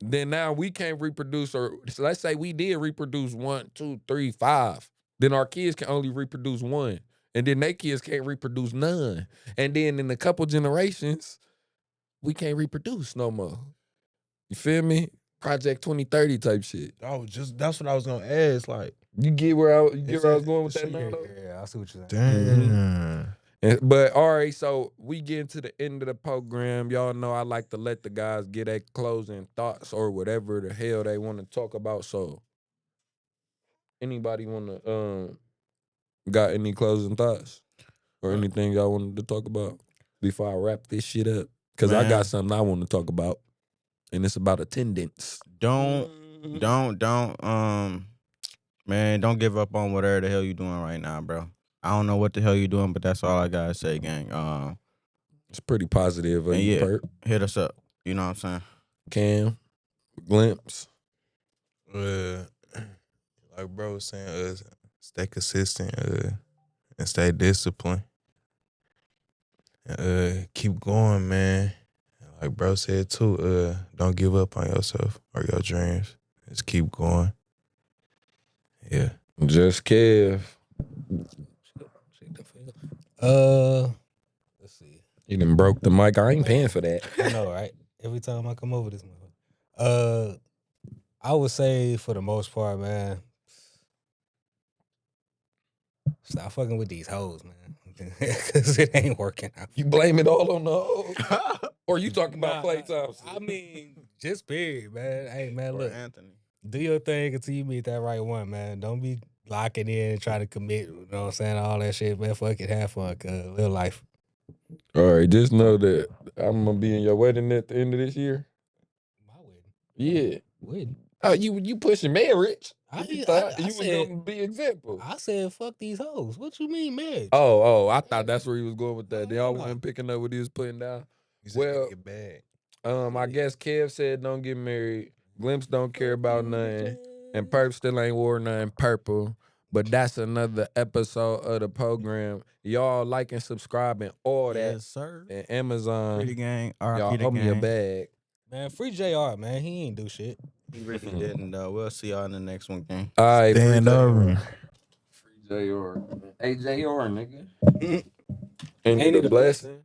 then now we can't reproduce, or so let's say we did reproduce 1, 2, 3, 5, then our kids can only reproduce 1, and then their kids can't reproduce none, and then in a couple generations, we can't reproduce no more. You feel me? Project 2030 type shit. That's what I was gonna ask. Like, You get where I was going with that now, though? Yeah, I see what you're saying. damn. But all right, so we getting to the end of the program. Y'all know I like to let the guys get their closing thoughts or whatever the hell they want to talk about. So anybody want to got any closing thoughts or anything y'all wanted to talk about before I wrap this shit up? Because I got something I want to talk about, and it's about attendance. Man, don't give up on whatever the hell you doing right now, bro. I don't know what the hell you doing, but that's all I gotta say, gang. It's pretty positive. And yeah, Purp, hit us up. You know what I'm saying? Cam, Glimps. Like bro was saying, stay consistent, and stay disciplined. Keep going, man. Like bro said too, don't give up on yourself or your dreams. Just keep going. Yeah. Just Kev. Let's see. You done broke the mic. I ain't paying for that. I know, right? Every time I come over this motherfucker. I would say for the most part, man, stop fucking with these hoes, man. Because it ain't working out. You blame it all on the hoes? Or you talking about Klay Thompson? I mean, just period, man. Hey, man, Or look. Anthony. Do your thing until you meet that right one, man. Don't be locking in and trying to commit, you know what I'm saying? All that shit, man. Fuck it, have fun, cuz live life. All right, just know that I'm gonna be in your wedding at the end of this year. My wedding. Yeah. Wedding. Oh, you pushing marriage? I You said- thought I you was said- gonna be example. I said, fuck these hoes. What you mean, marriage? Oh, I thought that's where he was going with that. Y'all No. wasn't picking up what he was putting down. You said Well, get bag. I guess Kev said don't get married. Glimps don't care about nothing. And Purp still ain't wore nothing purple. But that's another episode of the program. Y'all like and subscribe and all that. Yes, sir. And Amazon. Free the gang. Y'all RP the owe me a gang. bag. Man, free JR, man. He ain't do shit. He really didn't, though. We'll see y'all in the next one, gang. All right, Stand free over. JR. Free JR. Hey, JR, nigga. Ain't Ain't it it a a blessing?